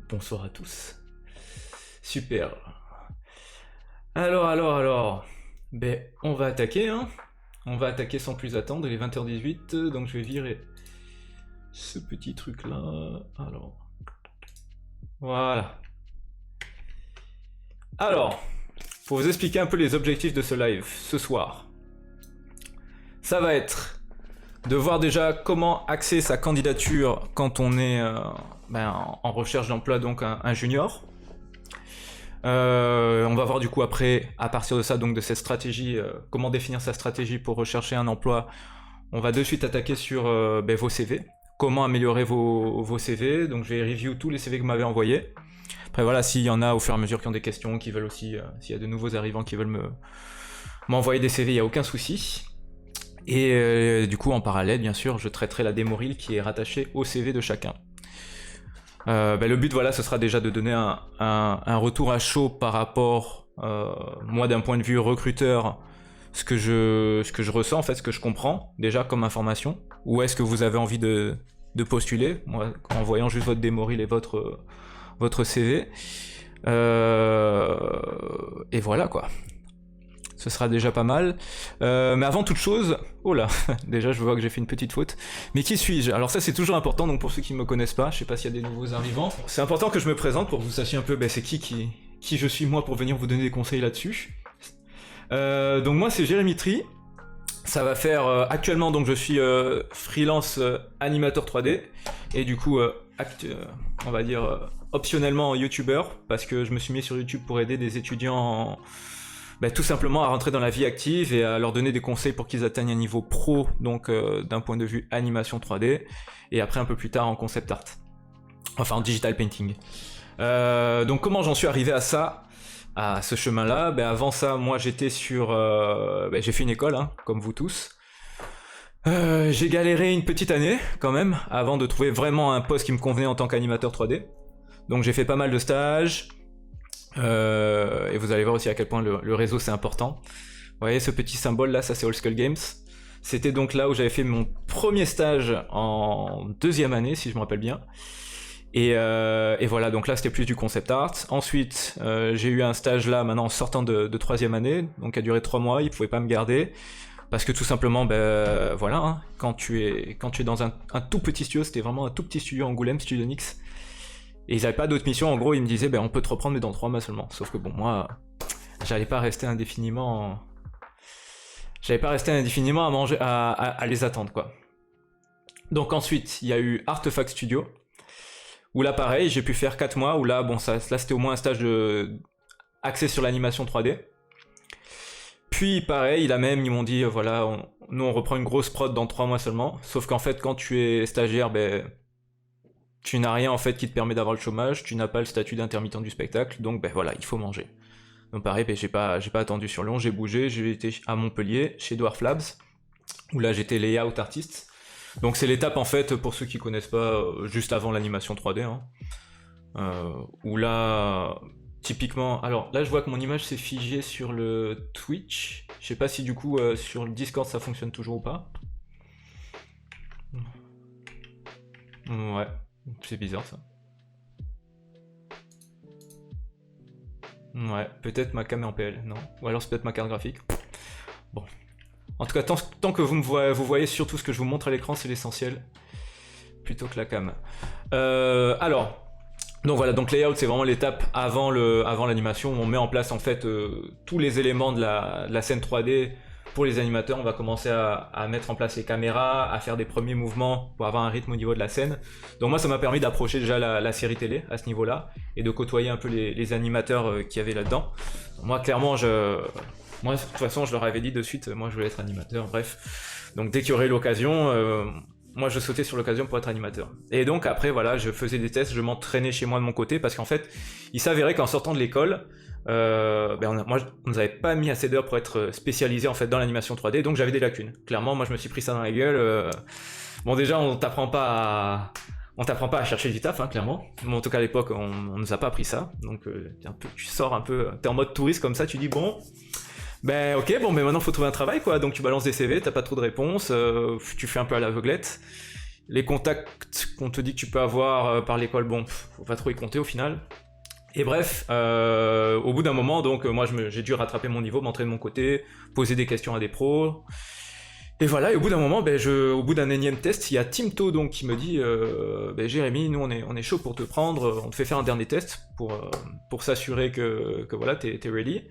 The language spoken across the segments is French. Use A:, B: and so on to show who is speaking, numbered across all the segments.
A: Bonsoir à tous. Super. Alors. Ben, on va attaquer, hein. On va attaquer sans plus attendre, il est 20h18, donc je vais virer ce petit truc-là. Alors. Voilà. Alors, pour vous expliquer un peu les objectifs de ce live ce soir. Ça va être de voir déjà comment axer sa candidature quand on est en recherche d'emploi, donc un junior. On va voir du coup après, à partir de ça, donc de cette stratégie, comment définir sa stratégie pour rechercher un emploi. On va de suite attaquer sur vos CV, comment améliorer vos CV. Donc je vais review tous les CV que vous m'avez envoyés. Après voilà, s'il y en a au fur et à mesure qui ont des questions, qui veulent aussi, s'il y a de nouveaux arrivants qui veulent m'envoyer des CV, il n'y a aucun souci. Et du coup, en parallèle, bien sûr, je traiterai la démo reel qui est rattachée au CV de chacun. Le but, voilà, ce sera déjà de donner un retour à chaud par rapport, moi, d'un point de vue recruteur, ce que je ressens, en fait, ce que je comprends, déjà comme information. Où est-ce que vous avez envie de postuler, moi, en voyant juste votre démo reel et votre CV. Et voilà, quoi. Ce sera déjà pas mal. Mais avant toute chose, oh là, déjà je vois que j'ai fait une petite faute. Mais qui suis-je? Alors ça c'est toujours important, donc pour ceux qui ne me connaissent pas, je sais pas s'il y a des nouveaux arrivants. C'est important que je me présente pour que vous sachiez un peu c'est qui je suis moi pour venir vous donner des conseils là-dessus. Donc moi c'est Jérémy Tri. Ça va faire actuellement donc je suis freelance animateur 3D et du coup on va dire optionnellement youtubeur parce que je me suis mis sur YouTube pour aider des étudiants tout simplement à rentrer dans la vie active et à leur donner des conseils pour qu'ils atteignent un niveau pro, donc d'un point de vue animation 3D, et après un peu plus tard en concept art, enfin en digital painting. Donc comment j'en suis arrivé à ça, à ce chemin-là? Avant ça, moi j'étais sur... j'ai fait une école, hein, comme vous tous. J'ai galéré une petite année, quand même, avant de trouver vraiment un poste qui me convenait en tant qu'animateur 3D. Donc j'ai fait pas mal de stages, et vous allez voir aussi à quel point le réseau c'est important. Vous voyez ce petit symbole là, ça c'est Old Skull Games. C'était donc là où j'avais fait mon premier stage en deuxième année, si je me rappelle bien. Et voilà, donc là c'était plus du concept art. Ensuite, j'ai eu un stage là maintenant en sortant de troisième année, donc qui a duré 3 mois, ils pouvaient pas me garder. Parce que tout simplement, voilà, hein, quand tu es dans un tout petit studio, c'était vraiment un tout petit studio Angoulême, Studio Nix. Et ils avaient pas d'autres missions, en gros ils me disaient on peut te reprendre mais dans 3 mois seulement. Sauf que bon moi, j'allais pas rester indéfiniment à manger, à les attendre quoi. Donc ensuite il y a eu Artefact Studio, où là pareil j'ai pu faire 4 mois, où là bon là c'était au moins un stage axé sur l'animation 3D. Puis pareil, là même ils m'ont dit voilà, nous on reprend une grosse prod dans 3 mois seulement. Sauf qu'en fait quand tu es stagiaire, tu n'as rien en fait qui te permet d'avoir le chômage, tu n'as pas le statut d'intermittent du spectacle, donc voilà, il faut manger. Donc pareil, j'ai pas attendu sur Lyon, j'ai bougé, j'ai été à Montpellier, chez Dwarf Labs, où là j'étais layout artiste. Donc c'est l'étape en fait, pour ceux qui connaissent pas, juste avant l'animation 3D, hein, où là, typiquement, alors là je vois que mon image s'est figée sur le Twitch, je sais pas si du coup sur le Discord ça fonctionne toujours ou pas. Ouais. C'est bizarre ça. Ouais, peut-être ma cam est en PL, non? Ou alors c'est peut-être ma carte graphique. Bon. En tout cas, tant que vous voyez surtout ce que je vous montre à l'écran, c'est l'essentiel. Plutôt que la cam. Alors. Donc voilà, donc layout c'est vraiment l'étape avant l'animation où on met en place en fait tous les éléments de la scène 3D. Pour les animateurs, on va commencer à mettre en place les caméras, à faire des premiers mouvements pour avoir un rythme au niveau de la scène. Donc moi ça m'a permis d'approcher déjà la série télé à ce niveau-là et de côtoyer un peu les animateurs qu'il y avait là-dedans. Moi clairement, moi de toute façon je leur avais dit de suite, moi je voulais être animateur, bref. Donc dès qu'il y aurait l'occasion, moi je sautais sur l'occasion pour être animateur. Et donc après voilà, je faisais des tests, je m'entraînais chez moi de mon côté parce qu'en fait, il s'avérait qu'en sortant de l'école, on nous avait pas mis assez d'heures pour être spécialisé en fait dans l'animation 3D, donc j'avais des lacunes. Clairement, moi je me suis pris ça dans la gueule. Bon déjà, on t'apprend pas à chercher du taf, hein, clairement. Bon, en tout cas à l'époque, on nous a pas appris ça. Donc tu sors un peu, t'es en mode touriste comme ça, tu dis bon. Ok, bon, mais maintenant faut trouver un travail quoi. Donc tu balances des CV, t'as pas trop de réponses, tu fais un peu à l'aveuglette. les contacts qu'on te dit que tu peux avoir par l'école, bon, faut pas trop y compter au final. Et bref, au bout d'un moment, donc moi j'ai dû rattraper mon niveau, m'entraîner de mon côté, poser des questions à des pros. Et voilà, et au bout d'un moment, au bout d'un énième test, il y a Timto donc qui me dit Jérémy, nous on est chaud pour te prendre, on te fait faire un dernier test pour s'assurer que voilà, t'es ready.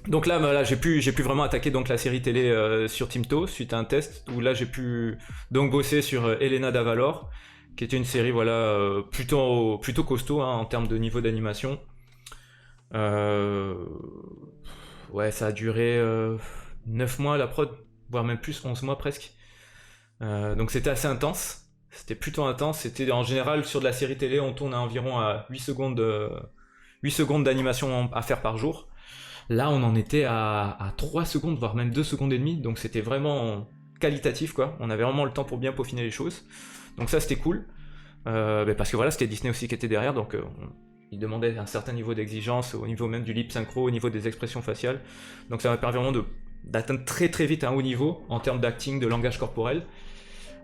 A: Donc là j'ai pu vraiment attaquer donc la série télé sur Timto suite à un test où là j'ai pu donc bosser sur Elena d'Avalor, qui était une série voilà plutôt costaud hein, en termes de niveau d'animation. Ouais, ça a duré 9 mois la prod, voire même plus, 11 mois presque. Donc c'était assez intense. C'était plutôt intense. C'était en général sur de la série télé, on tourne à environ à 8 secondes d'animation à faire par jour. Là, on en était à 3 secondes, voire même 2 secondes et demie. Donc c'était vraiment qualitatif, quoi. On avait vraiment le temps pour bien peaufiner les choses. Donc ça, c'était cool. Parce que voilà, c'était Disney aussi qui était derrière. Donc il demandait un certain niveau d'exigence au niveau même du lip synchro, au niveau des expressions faciales. Donc ça m'a permis vraiment d'atteindre très très vite un haut niveau en termes d'acting, de langage corporel.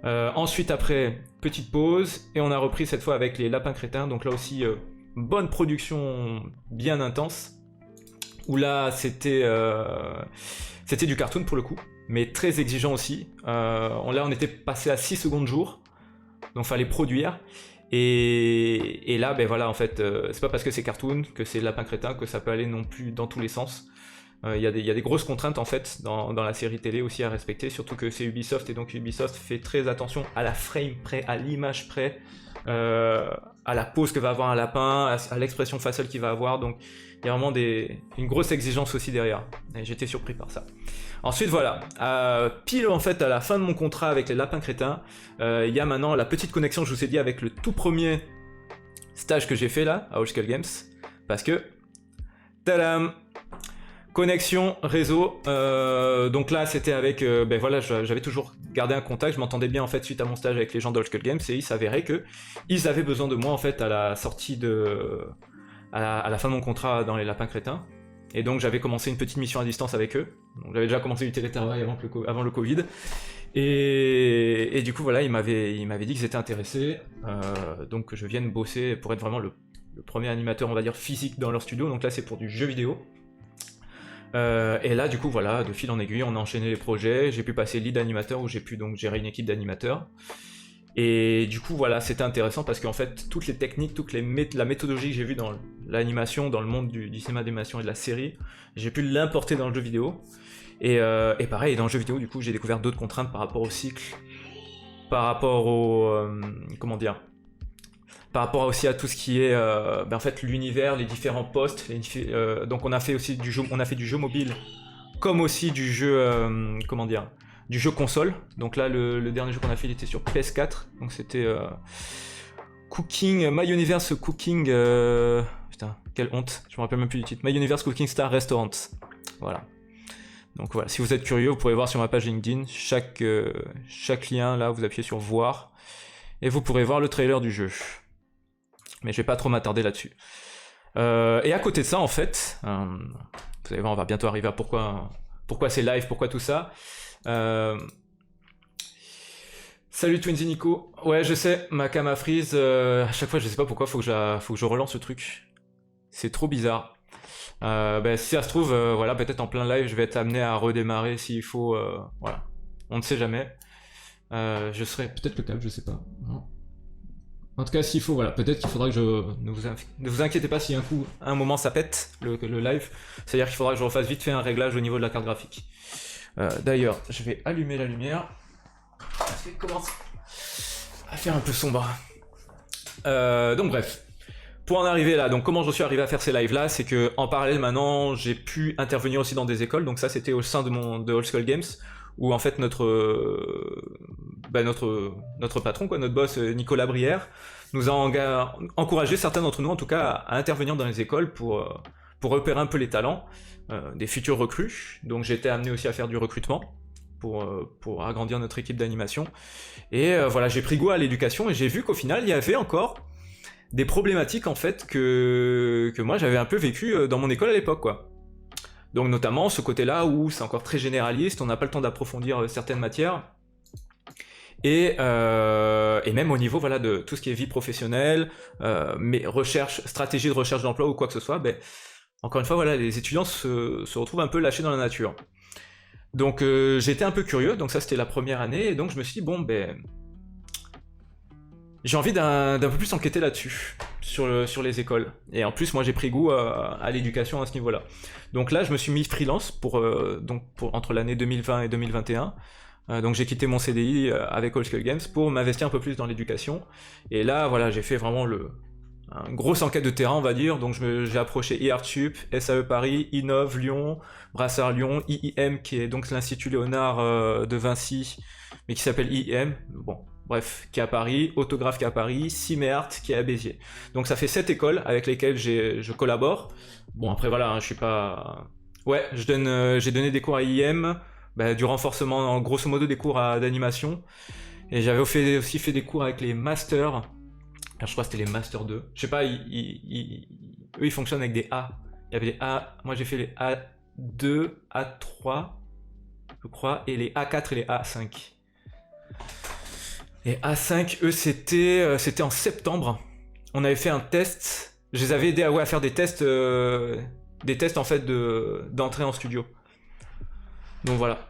A: Ensuite après, petite pause, et on a repris cette fois avec les Lapins Crétins, donc là aussi bonne production bien intense, où là c'était du cartoon pour le coup, mais très exigeant aussi. Là on était passé à 6 secondes jour, donc fallait produire. Et là, voilà, en fait, c'est pas parce que c'est cartoon, que c'est Lapin Crétin, que ça peut aller non plus dans tous les sens. Il y a des grosses contraintes en fait dans la série télé aussi à respecter, surtout que c'est Ubisoft et donc Ubisoft fait très attention à la frame près, à l'image près, à la pose que va avoir un lapin, à l'expression faciale qu'il va avoir, donc il y a vraiment une grosse exigence aussi derrière, et j'étais surpris par ça. Ensuite voilà, pile en fait à la fin de mon contrat avec les Lapins Crétins, il y a maintenant la petite connexion, je vous ai dit, avec le tout premier stage que j'ai fait là, à Old Skull Games, parce que, tadam, connexion, réseau, donc là c'était avec, voilà, j'avais toujours gardé un contact, je m'entendais bien en fait suite à mon stage avec les gens d'Old Skull Games, et il s'avérait que ils avaient besoin de moi en fait à la sortie à la fin de mon contrat dans les Lapins Crétins, et donc j'avais commencé une petite mission à distance avec eux, donc j'avais déjà commencé du télétravail avant le Covid, et du coup voilà, ils m'avaient dit qu'ils étaient intéressés, donc que je vienne bosser pour être vraiment le premier animateur on va dire physique dans leur studio, donc là c'est pour du jeu vidéo. Et là du coup voilà, de fil en aiguille on a enchaîné les projets, j'ai pu passer lead animateur où j'ai pu donc gérer une équipe d'animateurs, et du coup voilà, c'était intéressant parce qu'en fait toutes les techniques, la méthodologie que j'ai vue dans l'animation, dans le monde du cinéma d'animation et de la série, j'ai pu l'importer dans le jeu vidéo, et pareil dans le jeu vidéo du coup j'ai découvert d'autres contraintes par rapport au cycle, par rapport au par rapport aussi à tout ce qui est en fait l'univers, les différents postes, donc on a fait aussi du jeu mobile, comme aussi du jeu du jeu console. Donc là le dernier jeu qu'on a fait il était sur PS4, donc c'était My Universe Cooking, putain quelle honte, je me rappelle même plus du titre, My Universe Cooking Star Restaurant, voilà. Donc voilà, si vous êtes curieux vous pourrez voir sur ma page LinkedIn, chaque lien là vous appuyez sur voir et vous pourrez voir le trailer du jeu. Mais je vais pas trop m'attarder là-dessus. Et à côté de ça, en fait, vous allez voir, on va bientôt arriver à pourquoi c'est live, pourquoi tout ça. Salut Twinzy Nico. Ouais, je sais, ma cam a freeze. À chaque fois, je sais pas pourquoi, faut que je relance le truc. C'est trop bizarre. Si ça se trouve, voilà, peut-être en plein live, je vais être amené à redémarrer s'il faut. Voilà, on ne sait jamais. Je serai peut-être le câble, je sais pas. En tout cas, s'il faut, voilà, peut-être qu'il faudra que ne vous inquiétez pas si un moment ça pète, le live. C'est-à-dire qu'il faudra que je refasse vite fait un réglage au niveau de la carte graphique. D'ailleurs, je vais allumer la lumière. Parce qu'elle commence à faire un peu sombre. Donc bref. Pour en arriver là, donc comment je suis arrivé à faire ces lives là, c'est que en parallèle maintenant, j'ai pu intervenir aussi dans des écoles. Donc ça, c'était au sein de Old Skull Games, où en fait notre patron, quoi, notre boss Nicolas Brière, nous a encouragé, certains d'entre nous en tout cas, à intervenir dans les écoles pour repérer un peu les talents des futurs recrues. Donc j'ai été amené aussi à faire du recrutement pour agrandir notre équipe d'animation. Et voilà, j'ai pris goût à l'éducation et j'ai vu qu'au final il y avait encore des problématiques en fait que moi j'avais un peu vécu dans mon école à l'époque, quoi. Donc notamment ce côté-là où c'est encore très généraliste, on n'a pas le temps d'approfondir certaines matières. Et même au niveau voilà de tout ce qui est vie professionnelle, mais stratégie de recherche d'emploi ou quoi que ce soit, ben encore une fois voilà les étudiants se retrouvent un peu lâchés dans la nature. Donc j'étais un peu curieux, donc ça c'était la première année, et donc je me suis dit bon ben j'ai envie d'un peu plus enquêter là-dessus, sur les écoles. Et en plus, moi, j'ai pris goût à l'éducation à ce niveau-là. Donc là, je me suis mis freelance entre l'année 2020 et 2021. Donc j'ai quitté mon CDI avec All Skull Games pour m'investir un peu plus dans l'éducation. Et là, voilà, j'ai fait vraiment une grosse enquête de terrain, on va dire. Donc j'ai approché IARTSUP, SAE Paris, Innov Lyon, Brassard Lyon, IIM, qui est donc l'Institut Léonard de Vinci, mais qui s'appelle IIM. Bon, bref, qui est à Paris, Autographe qui est à Paris, Ciméart qui est à Béziers. Donc ça fait 7 écoles avec lesquelles je collabore. Bon après voilà, hein, je suis pas... Ouais, j'ai donné des cours à IM, du renforcement, grosso modo des cours d'animation. Et j'avais aussi fait des cours avec les masters. Alors, je crois que c'était les masters 2. Je sais pas, eux ils fonctionnent avec des A. Il y avait les A, moi j'ai fait les A2, A3, je crois, et les A4 et les A5. Et A5, eux, c'était en septembre. On avait fait un test. Je les avais aidés à faire des tests en fait d'entrée en studio. Donc voilà.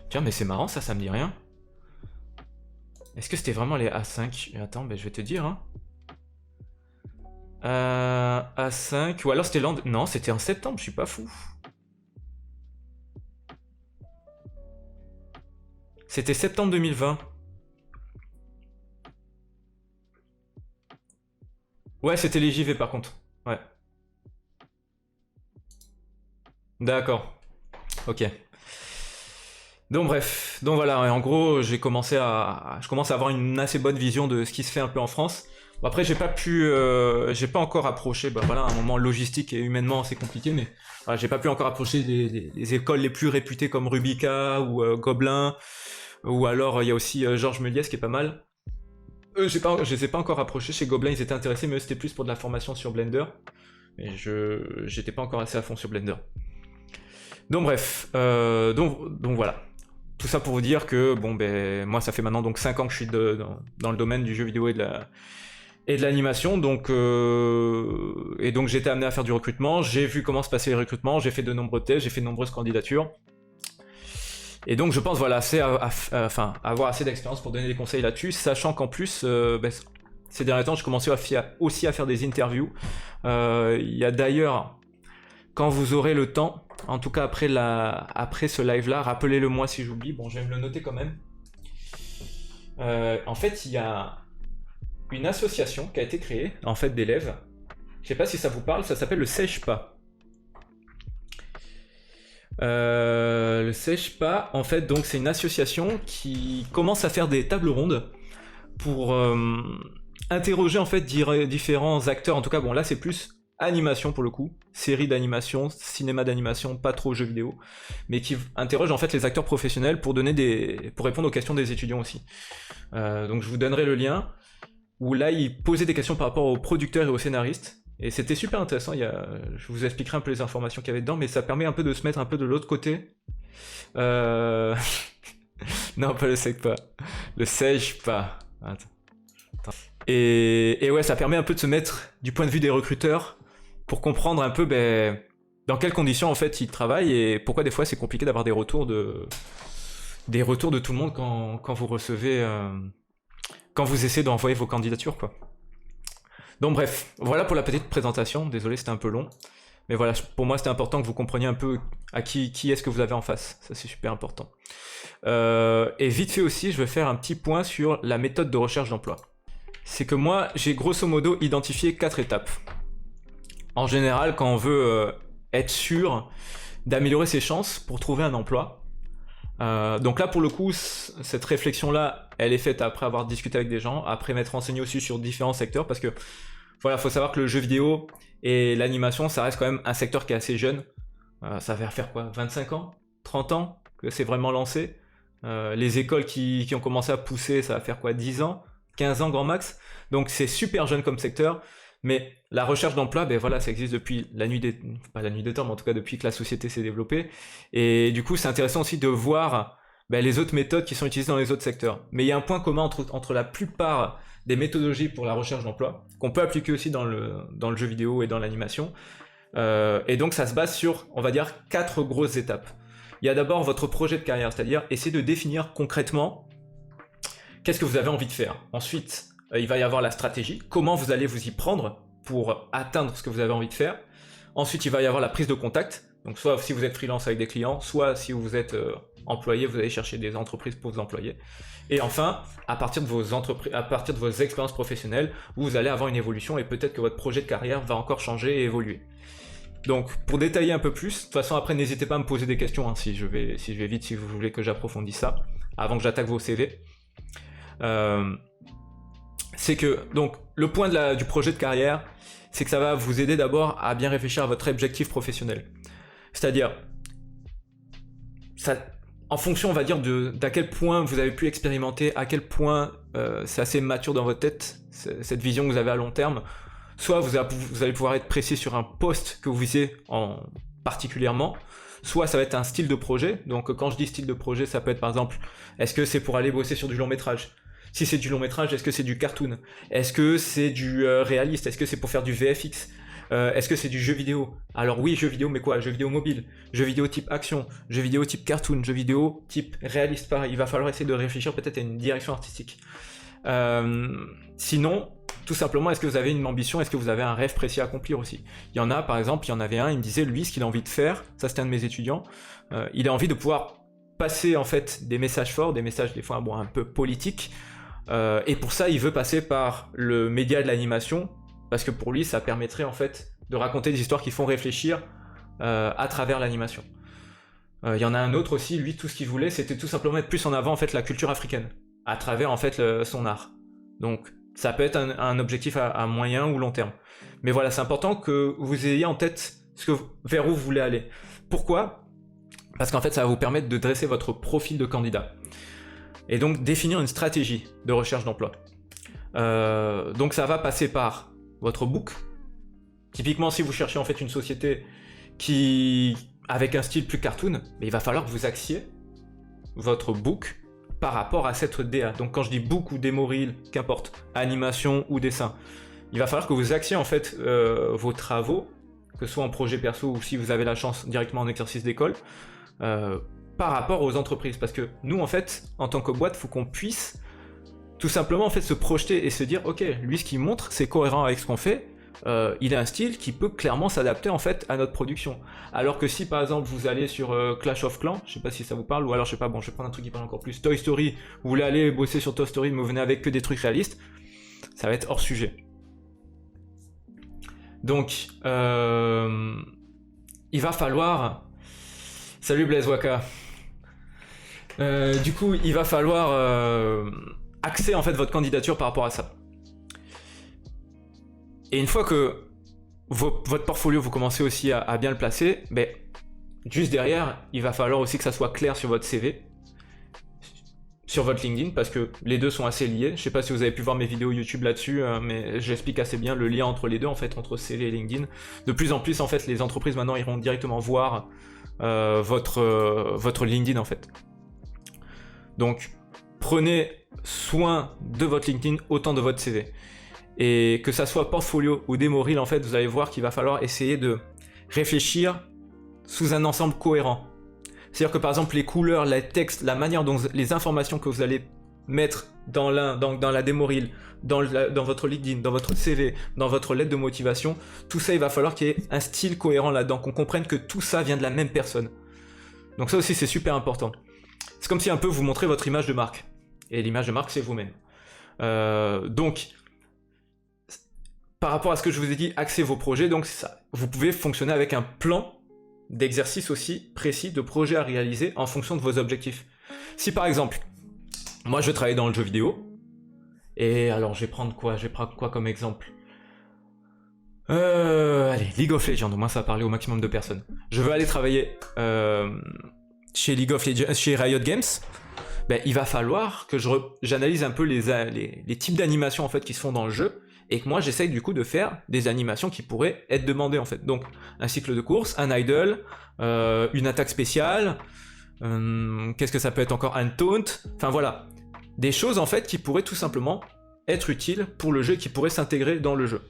A: Tiens, mais c'est marrant, ça me dit rien. Est-ce que c'était vraiment les A5? Attends, je vais te dire. Hein. A5, ou alors c'était Non, c'était en septembre, je suis pas fou. C'était septembre 2020. Ouais, c'était les JV par contre. Ouais. D'accord. Ok. Donc bref. Donc voilà, en gros, je commence à avoir une assez bonne vision de ce qui se fait un peu en France. Bon, après, j'ai pas encore approché, voilà, un moment logistique et humainement c'est compliqué, mais voilà, j'ai pas pu encore approcher les écoles les plus réputées comme Rubica ou Gobelin, ou alors il y a aussi Georges Méliès qui est pas mal. Je les ai pas encore approchés. Chez Gobelin, ils étaient intéressés, mais eux, c'était plus pour de la formation sur Blender. Et j'étais pas encore assez à fond sur Blender. Donc bref, donc voilà. Tout ça pour vous dire que moi ça fait maintenant donc 5 ans que je suis dans le domaine du jeu vidéo et de l'animation, donc j'étais amené à faire du recrutement. J'ai vu comment se passaient les recrutements, j'ai fait de nombreux tests, j'ai fait de nombreuses candidatures. Et donc je pense voilà, c'est avoir assez d'expérience pour donner des conseils là-dessus, sachant qu'en plus, ces derniers temps, je commençais aussi à faire des interviews. Il y a d'ailleurs, quand vous aurez le temps, en tout cas après ce live-là, rappelez-le moi si j'oublie, bon je vais me le noter quand même. En fait, il y a une association qui a été créée, en fait, d'élèves. Je sais pas si ça vous parle, ça s'appelle le Sèche-Pas. Le Sèche-Pas, en fait, donc c'est une association qui commence à faire des tables rondes pour interroger en fait différents acteurs. En tout cas, bon là c'est plus animation pour le coup, série d'animation, cinéma d'animation, pas trop jeux vidéo, mais qui interroge en fait les acteurs professionnels pour répondre aux questions des étudiants aussi. Donc je vous donnerai le lien où là ils posaient des questions par rapport aux producteurs et aux scénaristes. Et c'était super intéressant, je vous expliquerai un peu les informations qu'il y avait dedans, mais ça permet un peu de se mettre un peu de l'autre côté. Non, pas le Sèche-Pas. Le Sèche-Pas. Attends. Et ouais, ça permet un peu de se mettre du point de vue des recruteurs pour comprendre un peu dans quelles conditions en fait ils travaillent et pourquoi des fois c'est compliqué d'avoir des retours de tout le monde quand vous recevez... quand vous essayez d'envoyer vos candidatures, quoi. Donc bref, voilà pour la petite présentation. Désolé, c'était un peu long. Mais voilà, pour moi, c'était important que vous compreniez un peu à qui est-ce que vous avez en face. Ça, c'est super important. Et vite fait aussi, je vais faire un petit point sur la méthode de recherche d'emploi. C'est que moi, j'ai grosso modo identifié 4 étapes. En général, quand on veut être sûr d'améliorer ses chances pour trouver un emploi. Donc là, pour le coup, cette réflexion-là, elle est faite après avoir discuté avec des gens, après m'être renseigné aussi sur différents secteurs, parce que voilà, faut savoir que le jeu vidéo et l'animation, ça reste quand même un secteur qui est assez jeune. Ça va faire quoi, 25 ans, 30 ans que c'est vraiment lancé. Les écoles qui ont commencé à pousser, ça va faire quoi, 10 ans, 15 ans grand max. Donc c'est super jeune comme secteur. Mais la recherche d'emploi, voilà, ça existe depuis pas la nuit des temps, mais en tout cas depuis que la société s'est développée. Et du coup, c'est intéressant aussi de voir ben, les autres méthodes qui sont utilisées dans les autres secteurs. Mais il y a un point commun entre la plupart des méthodologies pour la recherche d'emploi, qu'on peut appliquer aussi dans le jeu vidéo et dans l'animation. Et donc ça se base sur, on va dire, 4 grosses étapes. Il y a d'abord votre projet de carrière, c'est-à-dire essayer de définir concrètement qu'est-ce que vous avez envie de faire. Ensuite, il va y avoir la stratégie, comment vous allez vous y prendre pour atteindre ce que vous avez envie de faire. Ensuite, il va y avoir la prise de contact, donc soit si vous êtes freelance avec des clients, soit si vous êtes employé, vous allez chercher des entreprises pour vous employer. Et enfin, à partir de vos expériences professionnelles, vous allez avoir une évolution et peut-être que votre projet de carrière va encore changer et évoluer. Donc, pour détailler un peu plus, de toute façon, après, n'hésitez pas à me poser des questions, hein, si je vais vite, si vous voulez que j'approfondisse ça, avant que j'attaque vos CV. C'est que, donc, le point du projet de carrière, c'est que ça va vous aider d'abord à bien réfléchir à votre objectif professionnel. C'est-à-dire, en fonction, on va dire, d'à quel point vous avez pu expérimenter, à quel point c'est assez mature dans votre tête, cette vision que vous avez à long terme, soit vous allez pouvoir être précis sur un poste que vous visez particulièrement, soit ça va être un style de projet. Donc quand je dis style de projet, ça peut être par exemple, est-ce que c'est pour aller bosser sur du long métrage? Si c'est du long métrage, est-ce que c'est du cartoon? Est-ce que c'est du réaliste? Est-ce que c'est pour faire du VFX? Est-ce que c'est du jeu vidéo? Alors oui, jeu vidéo, mais quoi? Jeu vidéo mobile, jeu vidéo type action, jeu vidéo type cartoon, jeu vidéo type réaliste, pareil. Il va falloir essayer de réfléchir peut-être à une direction artistique. Sinon, tout simplement, est-ce que vous avez une ambition? Est-ce que vous avez un rêve précis à accomplir aussi? Il y en a, par exemple, il y en avait un, il me disait, lui, ce qu'il a envie de faire, ça c'était un de mes étudiants, il a envie de pouvoir passer en fait des messages forts, des messages des fois un peu politiques, et pour ça, il veut passer par le média de l'animation, parce que pour lui, ça permettrait en fait de raconter des histoires qui font réfléchir à travers l'animation. Il y en a un autre aussi, lui, tout ce qu'il voulait, c'était tout simplement mettre plus en avant en fait la culture africaine, à travers en fait son art. Donc, ça peut être un objectif à moyen ou long terme. Mais voilà, c'est important que vous ayez en tête vers où vous voulez aller. Pourquoi? Parce qu'en fait, ça va vous permettre de dresser votre profil de candidat. Et donc, définir une stratégie de recherche d'emploi. Donc, ça va passer par votre book. Typiquement, si vous cherchez en fait une société avec un style plus cartoon, il va falloir que vous axiez votre book par rapport à cette DA. Donc quand je dis book ou démo reel, qu'importe, animation ou dessin, il va falloir que vous axiez en fait vos travaux, que ce soit en projet perso ou si vous avez la chance directement en exercice d'école, par rapport aux entreprises. Parce que nous en fait, en tant que boîte, il faut qu'on puisse tout simplement en fait se projeter et se dire ok, lui ce qu'il montre c'est cohérent avec ce qu'on fait. Il a un style qui peut clairement s'adapter en fait à notre production. Alors que si par exemple vous allez sur Clash of Clans, je sais pas si ça vous parle, ou alors je sais pas, bon je vais prendre un truc qui parle encore plus, Toy Story, vous voulez aller bosser sur Toy Story mais vous venez avec que des trucs réalistes, ça va être hors sujet. Donc il va falloir... Salut Blaise Waka. Du coup il va falloir axer en fait votre candidature par rapport à ça. Et une fois que votre portfolio, vous commencez aussi à bien le placer, juste derrière, il va falloir aussi que ça soit clair sur votre CV, sur votre LinkedIn, parce que les deux sont assez liés. Je sais pas si vous avez pu voir mes vidéos YouTube là-dessus, mais j'explique assez bien le lien entre les deux, en fait, entre CV et LinkedIn. De plus en plus, en fait, les entreprises maintenant iront directement voir votre LinkedIn, en fait. Donc, prenez soin de votre LinkedIn autant de votre CV. Et que ça soit portfolio ou démo reel, en fait, vous allez voir qu'il va falloir essayer de réfléchir sous un ensemble cohérent. C'est-à-dire que par exemple, les couleurs, les textes, la manière dont les informations que vous allez mettre dans la démo reel, dans votre LinkedIn, dans votre CV, dans votre lettre de motivation, tout ça, il va falloir qu'il y ait un style cohérent là-dedans, qu'on comprenne que tout ça vient de la même personne. Donc ça aussi, c'est super important. C'est comme si un peu vous montrez votre image de marque. Et l'image de marque, c'est vous-même. Donc, par rapport à ce que je vous ai dit, axez vos projets, donc ça, vous pouvez fonctionner avec un plan d'exercice aussi précis, de projet à réaliser en fonction de vos objectifs. Si par exemple, moi je vais travailler dans le jeu vidéo, et alors je vais prendre quoi comme exemple? Allez, League of Legends, au moins ça va parler au maximum de personnes. Je veux aller travailler chez League of Legends, chez Riot Games. Il va falloir que j'analyse un peu les types d'animations en fait qui se font dans le jeu, et que moi j'essaye du coup de faire des animations qui pourraient être demandées en fait. Donc un cycle de course, un idle, une attaque spéciale, Qu'est-ce que ça peut être encore? Un taunt. Enfin voilà. Des choses en fait qui pourraient tout simplement être utiles pour le jeu et qui pourraient s'intégrer dans le jeu.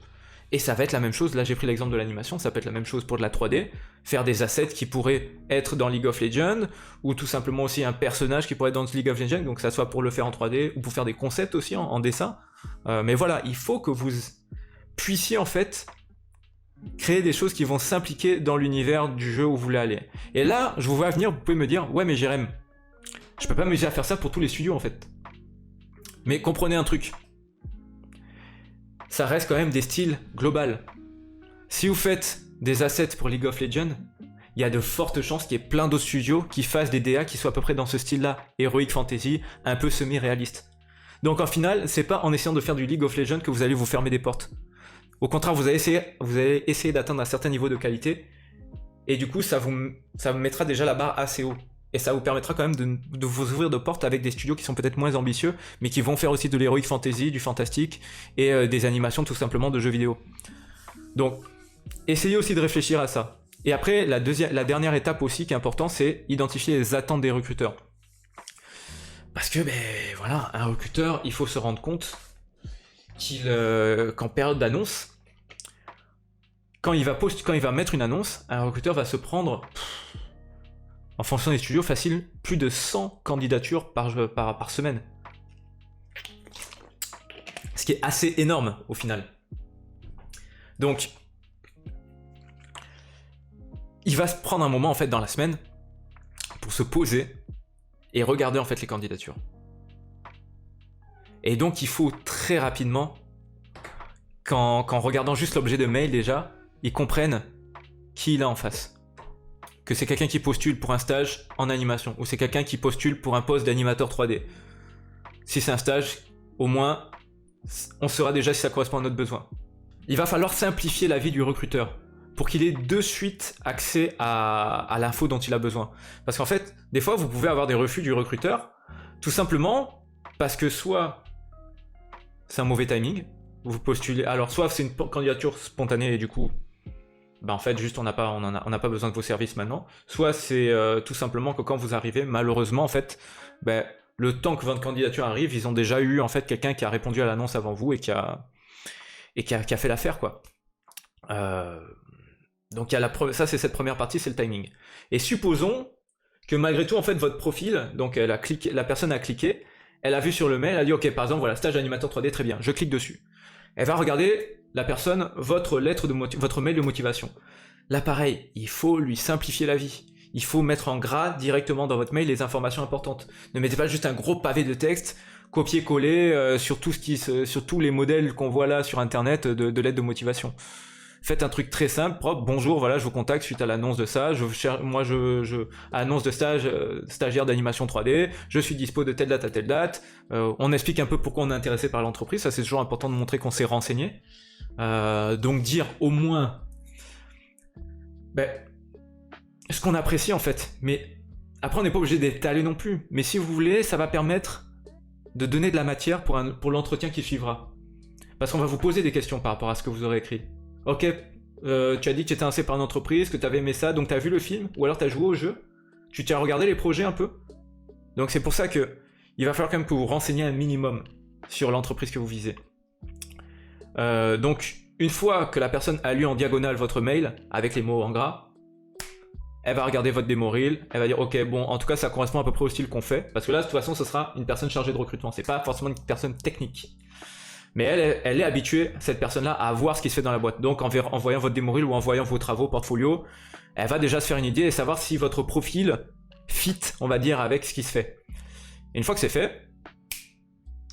A: Et ça va être la même chose, là j'ai pris l'exemple de l'animation, ça peut être la même chose pour de la 3D, faire des assets qui pourraient être dans League of Legends, ou tout simplement aussi un personnage qui pourrait être dans League of Legends, donc ça soit pour le faire en 3D, ou pour faire des concepts aussi en dessin. Mais voilà, il faut que vous puissiez en fait créer des choses qui vont s'impliquer dans l'univers du jeu où vous voulez aller. Et là, je vous vois venir, vous pouvez me dire, ouais mais Jérém, je peux pas m'amuser à faire ça pour tous les studios en fait. Mais comprenez un truc, ça reste quand même des styles globaux. Si vous faites des assets pour League of Legends, il y a de fortes chances qu'il y ait plein d'autres studios qui fassent des DA qui soient à peu près dans ce style-là, Heroic Fantasy, un peu semi-réaliste. Donc en final, c'est pas en essayant de faire du League of Legends que vous allez vous fermer des portes. Au contraire, vous allez essayer d'atteindre un certain niveau de qualité, et du coup, ça vous mettra déjà la barre assez haut. Et ça vous permettra quand même de vous ouvrir de portes avec des studios qui sont peut-être moins ambitieux, mais qui vont faire aussi de l'heroic fantasy, du fantastique, et des animations tout simplement de jeux vidéo. Donc, essayez aussi de réfléchir à ça. Et après, la dernière étape aussi qui est importante, c'est identifier les attentes des recruteurs. Parce que, voilà, un recruteur, il faut se rendre compte qu'en période d'annonce, quand il va mettre une annonce, un recruteur va se prendre... en fonction des studios, facile, plus de 100 candidatures par semaine. Ce qui est assez énorme au final. Donc, il va se prendre un moment en fait dans la semaine pour se poser et regarder en fait les candidatures. Et donc il faut très rapidement, qu'en regardant juste l'objet de mail déjà, ils comprennent qui il a en face. Que c'est quelqu'un qui postule pour un stage en animation, ou c'est quelqu'un qui postule pour un poste d'animateur 3D. Si c'est un stage, au moins, on saura déjà si ça correspond à notre besoin. Il va falloir simplifier la vie du recruteur, pour qu'il ait de suite accès à l'info dont il a besoin. Parce qu'en fait, des fois, vous pouvez avoir des refus du recruteur, tout simplement parce que soit c'est un mauvais timing, vous postulez... Alors, soit c'est une candidature spontanée et du coup... en fait, juste on n'a pas besoin de vos services maintenant. Soit c'est tout simplement que quand vous arrivez, malheureusement, en fait, le temps que votre candidature arrive, ils ont déjà eu en fait quelqu'un qui a répondu à l'annonce avant vous et qui a fait l'affaire, quoi. Donc ça c'est cette première partie, c'est le timing. Et supposons que malgré tout, en fait, votre profil, donc la personne a cliqué, elle a vu sur le mail, elle a dit ok, par exemple, voilà, stage animateur 3D, très bien, je clique dessus. Elle va regarder la personne, votre mail de motivation. Là, pareil, il faut lui simplifier la vie. Il faut mettre en gras directement dans votre mail les informations importantes. Ne mettez pas juste un gros pavé de texte, copier-coller sur tous les modèles qu'on voit là sur internet de lettres de motivation. Faites un truc très simple, propre. Bonjour, voilà, je vous contacte suite à l'annonce de ça. Annonce de stage, stagiaire d'animation 3D. Je suis dispo de telle date à telle date. On explique un peu pourquoi on est intéressé par l'entreprise. Ça, c'est toujours important de montrer qu'on s'est renseigné. Donc dire au moins, ce qu'on apprécie en fait. Mais après, on n'est pas obligé d'étaler non plus. Mais si vous voulez, ça va permettre de donner de la matière pour l'entretien qui suivra. Parce qu'on va vous poser des questions par rapport à ce que vous aurez écrit. Ok, tu as dit que tu étais intéressé par une entreprise, que tu avais aimé ça, donc tu as vu le film, ou alors tu as joué au jeu, tu t'as regardé les projets un peu. Donc c'est pour ça que il va falloir quand même que vous renseigniez un minimum sur l'entreprise que vous visez. Donc une fois que la personne a lu en diagonale votre mail, avec les mots en gras, elle va regarder votre démo reel, elle va dire ok, bon, en tout cas ça correspond à peu près au style qu'on fait, parce que là de toute façon ce sera une personne chargée de recrutement, c'est pas forcément une personne technique. Mais elle est habituée, cette personne-là, à voir ce qui se fait dans la boîte. Donc en voyant votre démo reel ou en voyant vos travaux, portfolio, elle va déjà se faire une idée et savoir si votre profil fit, on va dire, avec ce qui se fait. Et une fois que c'est fait,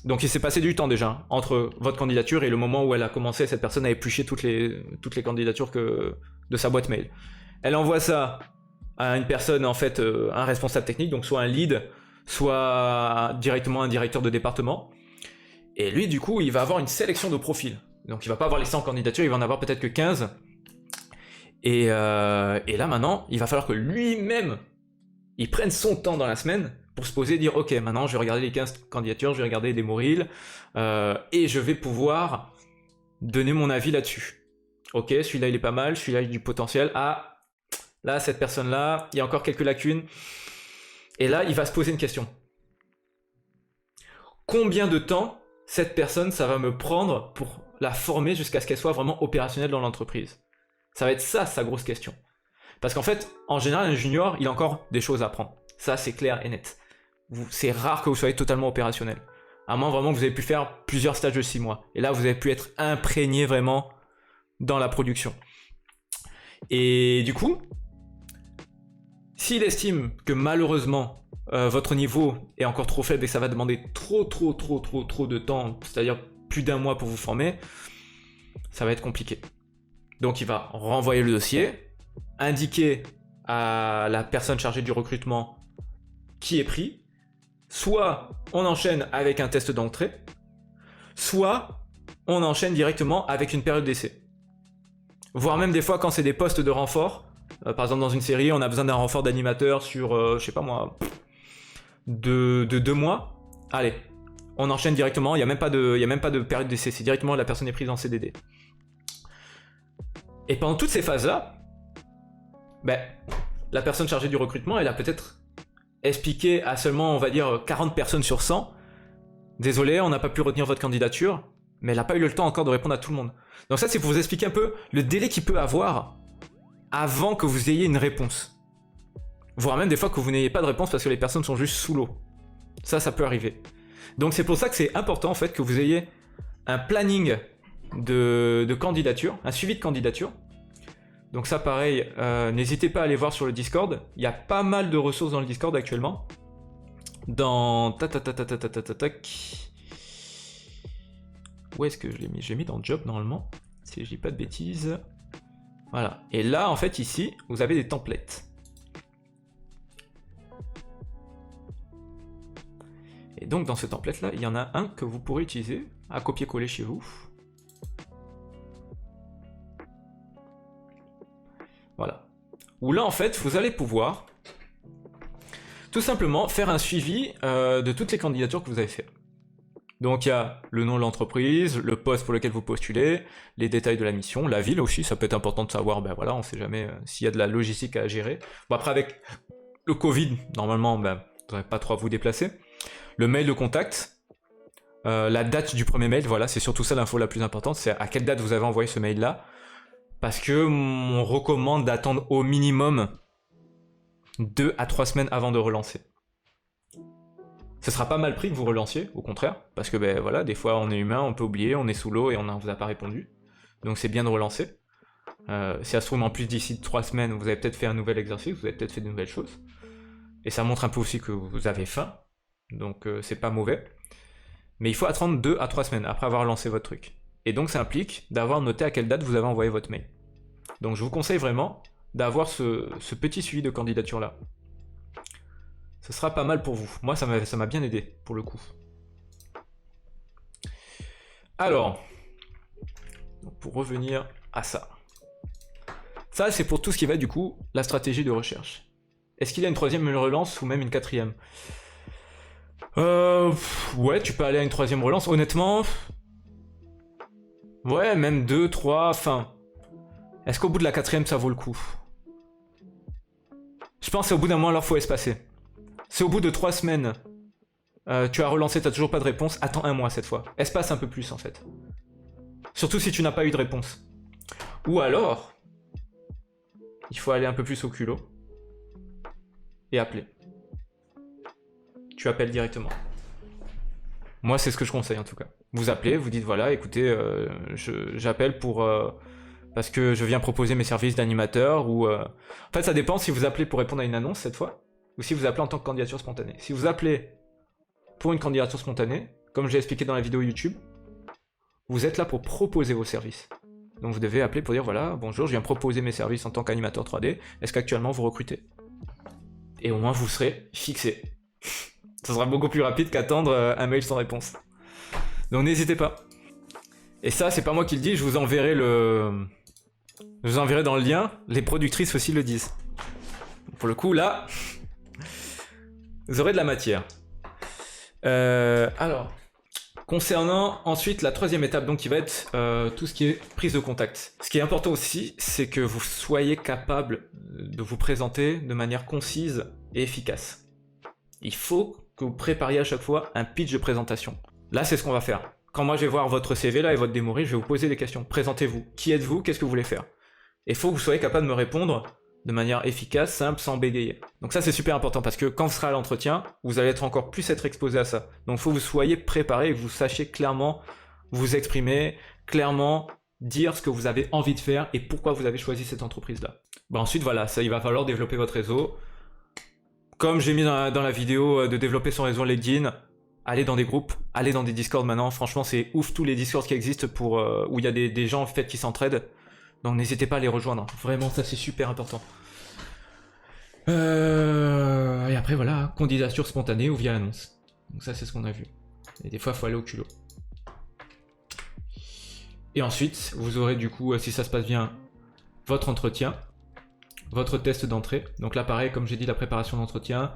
A: donc il s'est passé du temps déjà, entre votre candidature et le moment où elle a commencé, cette personne à éplucher toutes les candidatures de sa boîte mail. Elle envoie ça à une personne, en fait, un responsable technique, donc soit un lead, soit directement un directeur de département. Et lui, du coup, il va avoir une sélection de profils. Donc il va pas avoir les 100 candidatures, il va en avoir peut-être que 15. Et là, maintenant, il va falloir que lui-même, il prenne son temps dans la semaine pour se poser et dire « Ok, maintenant, je vais regarder les 15 candidatures, je vais regarder les démo reels, et je vais pouvoir donner mon avis là-dessus. Ok, celui-là, il est pas mal, celui-là, il a du potentiel. Ah, là, cette personne-là, il y a encore quelques lacunes. Et là, il va se poser une question. Combien de temps cette personne, ça va me prendre pour la former jusqu'à ce qu'elle soit vraiment opérationnelle dans l'entreprise? Ça va être ça, sa grosse question. Parce qu'en fait, en général, un junior, il a encore des choses à apprendre. Ça, c'est clair et net. C'est rare que vous soyez totalement opérationnel. À moins vraiment que vous avez pu faire plusieurs stages de 6 mois. Et là, vous avez pu être imprégné vraiment dans la production. Et du coup, s'il estime que malheureusement, votre niveau est encore trop faible et que ça va demander trop de temps, c'est-à-dire plus d'1 mois pour vous former, ça va être compliqué. Donc il va renvoyer le dossier, indiquer à la personne chargée du recrutement qui est pris, soit on enchaîne avec un test d'entrée, soit on enchaîne directement avec une période d'essai. Voire même des fois quand c'est des postes de renfort, par exemple dans une série on a besoin d'un renfort d'animateur sur, je sais pas moi, de 2 mois, allez, on enchaîne directement, il n'y a même pas de période d'essai, c'est directement la personne est prise en CDD. Et pendant toutes ces phases-là, ben, la personne chargée du recrutement, elle a peut-être expliqué à seulement, on va dire, 40 personnes sur 100, désolé, on n'a pas pu retenir votre candidature, mais elle n'a pas eu le temps encore de répondre à tout le monde. Donc ça, c'est pour vous expliquer un peu le délai qu'il peut avoir avant que vous ayez une réponse. Voire même des fois que vous n'ayez pas de réponse parce que les personnes sont juste sous l'eau. Ça peut arriver. Donc c'est pour ça que c'est important en fait que vous ayez un planning de candidature, un suivi de candidature. Donc ça pareil, n'hésitez pas à aller voir sur le Discord. Il y a pas mal de ressources dans le Discord actuellement. Dans... Où est-ce que je l'ai mis? J'ai mis dans Job normalement, si je dis pas de bêtises. Voilà. Et là, en fait, ici, vous avez des templates. Et donc, dans ce template-là, il y en a un que vous pourrez utiliser à copier-coller chez vous. Voilà. Où là, en fait, vous allez pouvoir tout simplement faire un suivi de toutes les candidatures que vous avez faites. Donc il y a le nom de l'entreprise, le poste pour lequel vous postulez, les détails de la mission, la ville aussi, ça peut être important de savoir, ben voilà, on sait jamais s'il y a de la logistique à gérer. Bon après avec le Covid, normalement, ben, vous n'aurez pas trop à vous déplacer. Le mail de contact, la date du premier mail, voilà, c'est surtout ça l'info la plus importante, c'est à quelle date vous avez envoyé ce mail-là. Parce que on recommande d'attendre au minimum 2 à 3 semaines avant de relancer. Ce sera pas mal pris que vous relanciez, au contraire, parce que ben voilà, des fois on est humain, on peut oublier, on est sous l'eau et on ne vous a pas répondu. Donc c'est bien de relancer. Si ça se trouve en plus d'ici 3 semaines, vous avez peut-être fait un nouvel exercice, vous avez peut-être fait de nouvelles choses. Et ça montre un peu aussi que vous avez faim, donc c'est pas mauvais. Mais il faut attendre 2 à 3 semaines après avoir lancé votre truc. Et donc ça implique d'avoir noté à quelle date vous avez envoyé votre mail. Donc je vous conseille vraiment d'avoir ce petit suivi de candidature là. Ce sera pas mal pour vous. Moi, ça m'a bien aidé, pour le coup. Alors, pour revenir à ça. Ça, c'est pour tout ce qui va, du coup, la stratégie de recherche. Est-ce qu'il y a une troisième relance ou même une quatrième? Ouais, tu peux aller à une troisième relance. Honnêtement, ouais, même 2, 3, enfin... Est-ce qu'au bout de la quatrième, ça vaut le coup? Je pense qu'au bout d'un mois, alors faut espacer. C'est au bout de 3 semaines, tu as relancé, tu n'as toujours pas de réponse, attends 1 mois cette fois. Espace un peu plus en fait. Surtout si tu n'as pas eu de réponse. Ou alors, il faut aller un peu plus au culot et appeler. Tu appelles directement. Moi c'est ce que je conseille en tout cas. Vous appelez, vous dites voilà, écoutez, j'appelle pour... parce que je viens proposer mes services d'animateur ou... En fait ça dépend si vous appelez pour répondre à une annonce cette fois. Ou si vous appelez en tant que candidature spontanée. Si vous appelez pour une candidature spontanée, comme j'ai expliqué dans la vidéo YouTube, vous êtes là pour proposer vos services. Donc vous devez appeler pour dire voilà, bonjour, je viens proposer mes services en tant qu'animateur 3D, est-ce qu'actuellement vous recrutez? Et au moins vous serez fixé. Ça sera beaucoup plus rapide qu'attendre un mail sans réponse. Donc n'hésitez pas. Et ça, c'est pas moi qui le dis, je vous enverrai Je vous enverrai dans le lien, les productrices aussi le disent. Pour le coup, là... Vous aurez de la matière. Alors, concernant ensuite la troisième étape, donc qui va être tout ce qui est prise de contact. Ce qui est important aussi, c'est que vous soyez capable de vous présenter de manière concise et efficace. il faut que vous prépariez à chaque fois un pitch de présentation. Là, c'est ce qu'on va faire. Quand moi je vais voir votre CV là et votre démo, je vais vous poser des questions. Présentez-vous. Qui êtes-vous? Qu'est-ce que vous voulez faire? Et il faut que vous soyez capable de me répondre de manière efficace, simple, sans bégayer. Donc ça c'est super important parce que quand vous serez à l'entretien, vous allez encore plus être exposé à ça. Donc il faut que vous soyez préparé et que vous sachiez clairement vous exprimer, clairement dire ce que vous avez envie de faire et pourquoi vous avez choisi cette entreprise-là. Bon, ensuite voilà, ça il va falloir développer votre réseau. Comme j'ai mis dans la vidéo de développer son réseau LinkedIn, allez dans des groupes, allez dans des Discord maintenant. Franchement, c'est ouf tous les Discords qui existent pour où il y a des gens en fait qui s'entraident. Donc n'hésitez pas à les rejoindre. Vraiment, ça c'est super important. Et après voilà, candidature spontanée ou via annonce. Donc ça c'est ce qu'on a vu. Et des fois, il faut aller au culot. Et ensuite, vous aurez du coup, si ça se passe bien, votre entretien, votre test d'entrée. Donc là, pareil, comme j'ai dit, la préparation d'entretien,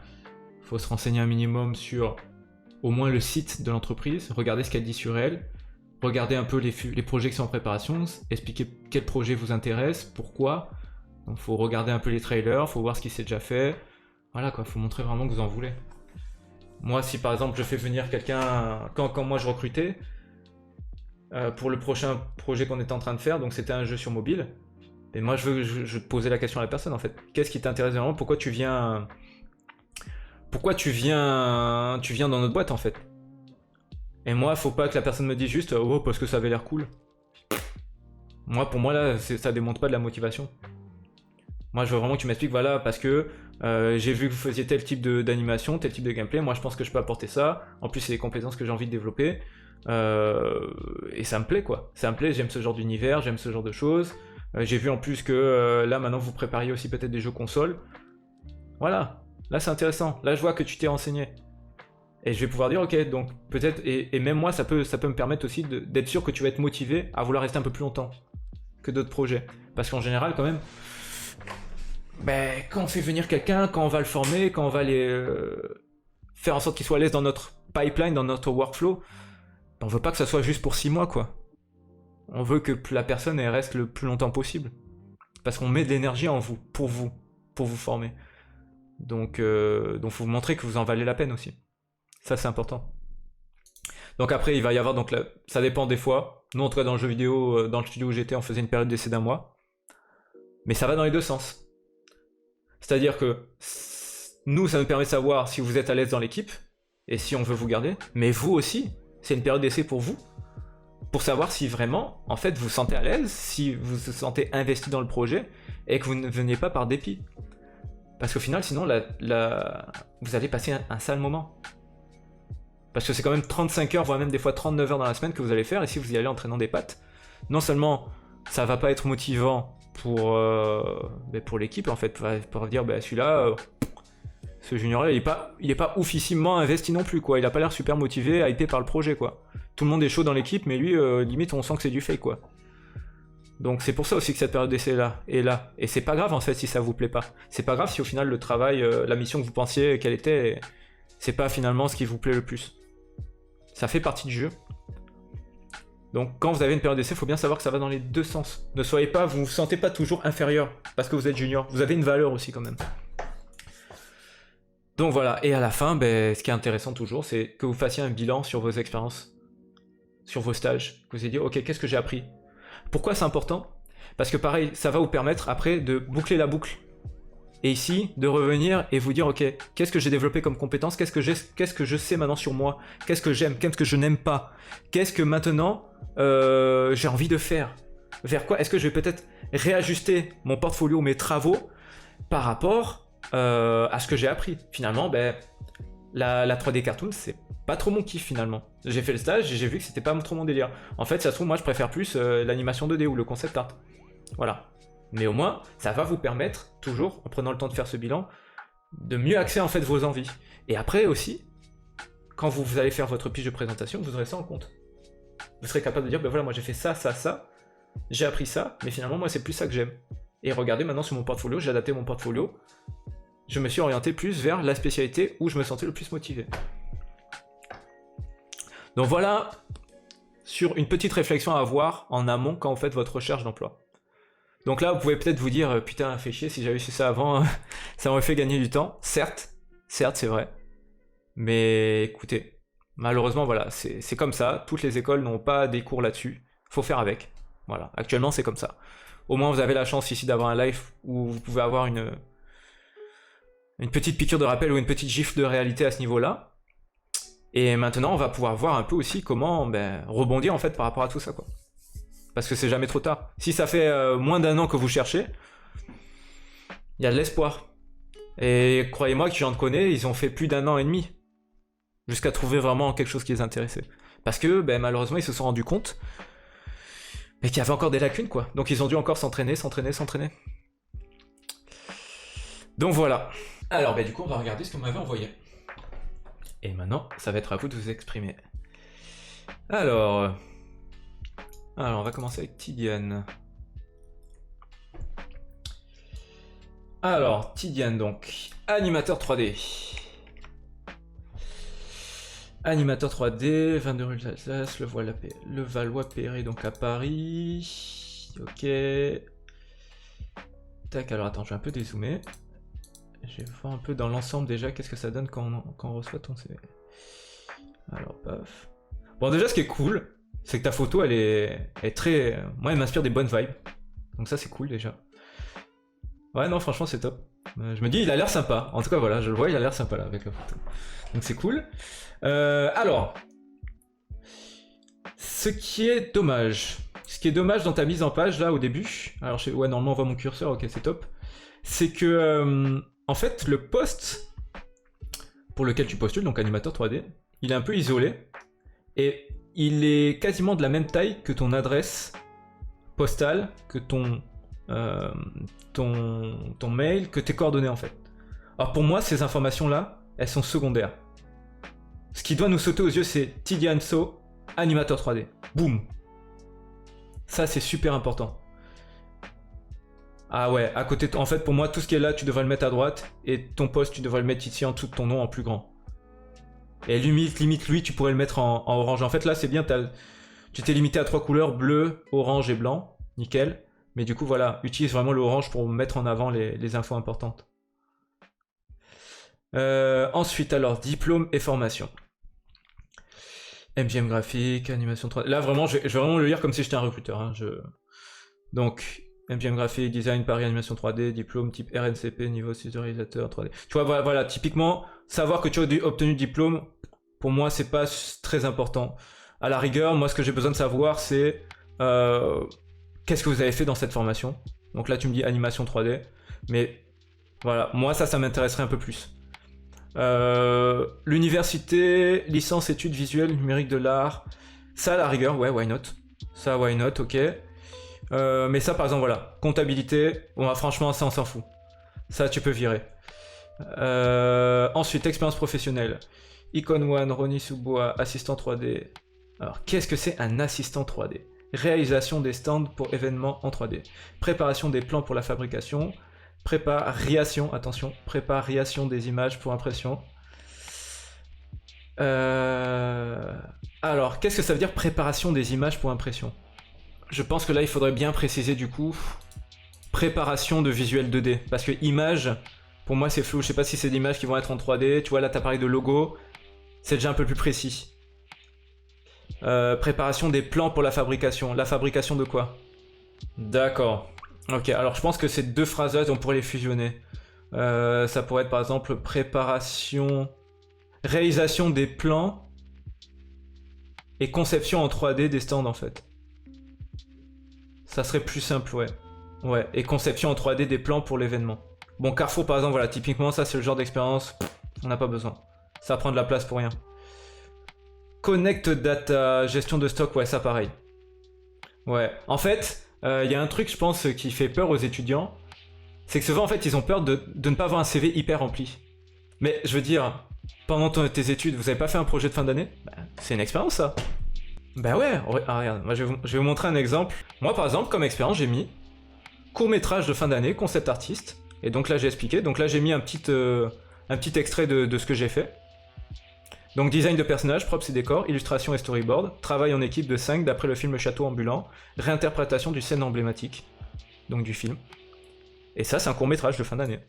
A: il faut se renseigner un minimum sur au moins le site de l'entreprise, regarder ce qu'elle dit sur elle, regarder un peu les projets qui sont en préparation, expliquer quel projet vous intéresse, pourquoi. Donc il faut regarder un peu les trailers, il faut voir ce qui s'est déjà fait. Voilà quoi, il faut montrer vraiment que vous en voulez. Moi, si par exemple je fais venir quelqu'un, quand moi je recrutais, pour le prochain projet qu'on était en train de faire, donc c'était un jeu sur mobile, et moi je posais la question à la personne en fait, qu'est-ce qui t'intéresse vraiment, pourquoi tu viens dans notre boîte en fait. Et moi, faut pas que la personne me dise juste oh parce que ça avait l'air cool. Moi, pour moi là, ça démontre pas de la motivation. Moi, je veux vraiment que tu m'expliques, voilà, parce que j'ai vu que vous faisiez tel type d'animation, tel type de gameplay, moi je pense que je peux apporter ça, en plus c'est des compétences que j'ai envie de développer, et ça me plaît quoi, ça me plaît, j'aime ce genre d'univers, j'aime ce genre de choses, j'ai vu en plus que là maintenant vous prépariez aussi peut-être des jeux consoles, voilà, là c'est intéressant, là je vois que tu t'es renseigné, et je vais pouvoir dire ok, donc peut-être, et même moi ça peut me permettre aussi d'être sûr que tu vas être motivé à vouloir rester un peu plus longtemps que d'autres projets, parce qu'en général quand même, ben, quand on fait venir quelqu'un, quand on va le former, quand on va faire en sorte qu'il soit à l'aise dans notre pipeline, dans notre workflow, ben, on veut pas que ça soit juste pour 6 mois, quoi. On veut que la personne elle reste le plus longtemps possible. Parce qu'on met de l'énergie en vous, pour vous former. Donc faut vous montrer que vous en valez la peine aussi. Ça, c'est important. Donc après, il va y avoir, donc là, ça dépend des fois. Nous, en tout cas, dans le jeu vidéo, dans le studio où j'étais, on faisait une période d'essai d'1 mois. Mais ça va dans les deux sens. C'est-à-dire que nous, ça nous permet de savoir si vous êtes à l'aise dans l'équipe et si on veut vous garder. Mais vous aussi, c'est une période d'essai pour vous, pour savoir si vraiment, en fait, vous vous sentez à l'aise, si vous vous sentez investi dans le projet et que vous ne veniez pas par dépit. Parce qu'au final, sinon, vous allez passer un sale moment. Parce que c'est quand même 35 heures, voire même des fois 39 heures dans la semaine que vous allez faire, et si vous y allez en traînant des pattes, non seulement ça va pas être motivant pour l'équipe en fait, pour dire celui-là, ce junior là il est pas oufissimement investi non plus quoi, il a pas l'air super motivé, hypé par le projet quoi. Tout le monde est chaud dans l'équipe mais lui limite on sent que c'est du fake quoi. Donc c'est pour ça aussi que cette période d'essai là est là, et c'est pas grave en fait si ça vous plaît pas, c'est pas grave si au final le travail, la mission que vous pensiez qu'elle était, c'est pas finalement ce qui vous plaît le plus. Ça fait partie du jeu. Donc quand vous avez une période d'essai, il faut bien savoir que ça va dans les deux sens. Ne soyez pas, vous ne vous sentez pas toujours inférieur parce que vous êtes junior. Vous avez une valeur aussi quand même. Donc voilà, et à la fin, ce qui est intéressant toujours, c'est que vous fassiez un bilan sur vos expériences, sur vos stages. Que vous ayez dit, ok, qu'est-ce que j'ai appris? Pourquoi c'est important? Parce que pareil, ça va vous permettre après de boucler la boucle. Et ici, de revenir et vous dire, ok, qu'est-ce que j'ai développé comme compétence? Qu'est-ce que je sais maintenant sur moi? Qu'est-ce que j'aime? Qu'est-ce que je n'aime pas? Qu'est-ce que maintenant j'ai envie de faire? Vers quoi? Est-ce que je vais peut-être réajuster mon portfolio, mes travaux par rapport à ce que j'ai appris? Finalement, la 3D cartoon, c'est pas trop mon kiff finalement. J'ai fait le stage et j'ai vu que c'était pas trop mon délire. En fait, ça se trouve, moi je préfère plus l'animation 2D ou le concept art. Voilà. Mais au moins, ça va vous permettre, toujours, en prenant le temps de faire ce bilan, de mieux axer en fait vos envies. Et après aussi, quand vous allez faire votre pitch de présentation, vous aurez ça en compte. Vous serez capable de dire, voilà, moi j'ai fait ça, ça, ça, j'ai appris ça, mais finalement, moi c'est plus ça que j'aime. Et regardez maintenant sur mon portfolio, j'ai adapté mon portfolio, je me suis orienté plus vers la spécialité où je me sentais le plus motivé. Donc voilà, sur une petite réflexion à avoir en amont quand vous faites votre recherche d'emploi. Donc là, vous pouvez peut-être vous dire, putain, fait chier, si j'avais su ça avant, ça m'aurait fait gagner du temps. Certes, c'est vrai. Mais écoutez, malheureusement, voilà, c'est comme ça. Toutes les écoles n'ont pas des cours là-dessus. Faut faire avec. Voilà, actuellement, c'est comme ça. Au moins, vous avez la chance ici d'avoir un live où vous pouvez avoir une petite piqûre de rappel ou une petite gifle de réalité à ce niveau-là. Et maintenant, on va pouvoir voir un peu aussi comment rebondir en fait par rapport à tout ça, quoi. Parce que c'est jamais trop tard. Si ça fait moins d'1 an que vous cherchez, il y a de l'espoir. Et croyez-moi que j'en connais, ils ont fait plus d'1 an et demi jusqu'à trouver vraiment quelque chose qui les intéressait. Parce que malheureusement, ils se sont rendus compte qu'il y avait encore des lacunes, quoi. Donc ils ont dû encore s'entraîner. Donc voilà. Alors du coup, on va regarder ce qu'on m'avait envoyé. Et maintenant, ça va être à vous de vous exprimer. Alors, on va commencer avec Tidiane. Alors, Tidiane donc, animateur 3D. Animateur 3D, 22 rue d'Alsace, le Valois-Perret, donc à Paris. Ok. Tac, alors attends, je vais un peu dézoomer. Je vais voir un peu dans l'ensemble déjà qu'est-ce que ça donne quand on reçoit ton CV. Alors, paf. Bon, déjà, ce qui est cool, c'est que ta photo, elle est très... Moi, elle m'inspire des bonnes vibes. Donc ça, c'est cool déjà. Ouais, non, franchement, c'est top. Je me dis, il a l'air sympa. En tout cas, voilà, je le vois, il a l'air sympa là, avec la photo. Donc c'est cool. Alors, ce qui est dommage dans ta mise en page là au début, alors ouais, normalement on voit mon curseur, ok, c'est top, c'est que en fait le poste pour lequel tu postules, donc animateur 3D, il est un peu isolé et il est quasiment de la même taille que ton adresse postale, que ton mail, que tes coordonnées en fait. Alors pour moi, ces informations là, elles sont secondaires. Ce qui doit nous sauter aux yeux, c'est Tidiane So, animateur 3D. Boum. Ça, c'est super important. Ah ouais, à côté, en fait, pour moi, tout ce qui est là, tu devrais le mettre à droite, et ton poste, tu devrais le mettre ici en dessous de ton nom en plus grand. Et limite, lui, tu pourrais le mettre en orange. En fait, là, c'est bien, tu t'es limité à 3 couleurs, bleu, orange et blanc. Nickel. Mais du coup, voilà, utilise vraiment le orange pour mettre en avant les infos importantes. Ensuite, alors, diplôme et formation. MGM graphique, animation 3D. Là, vraiment, je vais vraiment le lire comme si j'étais un recruteur. Hein. Donc, MGM graphique, design, Paris, animation 3D, diplôme type RNCP, niveau 6 de réalisateur 3D. Tu vois, voilà, typiquement, savoir que tu as obtenu le diplôme, pour moi, c'est pas très important. À la rigueur, moi, ce que j'ai besoin de savoir, c'est qu'est-ce que vous avez fait dans cette formation. Donc là, tu me dis animation 3D. Mais voilà, moi, ça m'intéresserait un peu plus. L'université, licence études visuelles, numérique de l'art, ça à la rigueur, ouais, why not. Ça, why not, ok. Mais ça, par exemple, voilà, comptabilité, bon, franchement, ça, on s'en fout. Ça, tu peux virer. Ensuite, expérience professionnelle. Icon One, Ronnie Soubois, assistant 3D. Alors, qu'est-ce que c'est un assistant 3D? Réalisation des stands pour événements en 3D. Préparation des plans pour la fabrication. Préparation, attention, préparation des images pour impression. Alors, qu'est-ce que ça veut dire préparation des images pour impression? Je pense que là, il faudrait bien préciser du coup préparation de visuel 2D. Parce que image, pour moi, c'est flou. Je sais pas si c'est des images qui vont être en 3D. Tu vois, là, t'as parlé de logo. C'est déjà un peu plus précis. Préparation des plans pour la fabrication. La fabrication de quoi? D'accord. Ok, alors je pense que ces deux phrases-là, on pourrait les fusionner. Ça pourrait être par exemple préparation, réalisation des plans et conception en 3D des stands en fait. Ça serait plus simple, ouais. Ouais, et conception en 3D des plans pour l'événement. Bon, Carrefour par exemple, voilà, typiquement ça c'est le genre d'expérience, on n'a pas besoin. Ça prend de la place pour rien. Connect data, gestion de stock, ouais, ça pareil. Ouais, en fait... y a un truc, je pense, qui fait peur aux étudiants, c'est que souvent, en fait, ils ont peur de ne pas avoir un CV hyper rempli. Mais je veux dire, pendant tes études, vous avez pas fait un projet de fin d'année? C'est une expérience, ça. Bah ouais, regarde, moi je vais vous montrer un exemple. Moi, par exemple, comme expérience, j'ai mis court-métrage de fin d'année, concept artiste. Et donc là, j'ai expliqué. Donc là, j'ai mis un petit extrait de ce que j'ai fait. Donc design de personnages, props et décors, illustration et storyboard, travail en équipe de 5 d'après le film Le Château ambulant, réinterprétation du scène emblématique, donc du film. Et ça, c'est un court-métrage de fin d'année.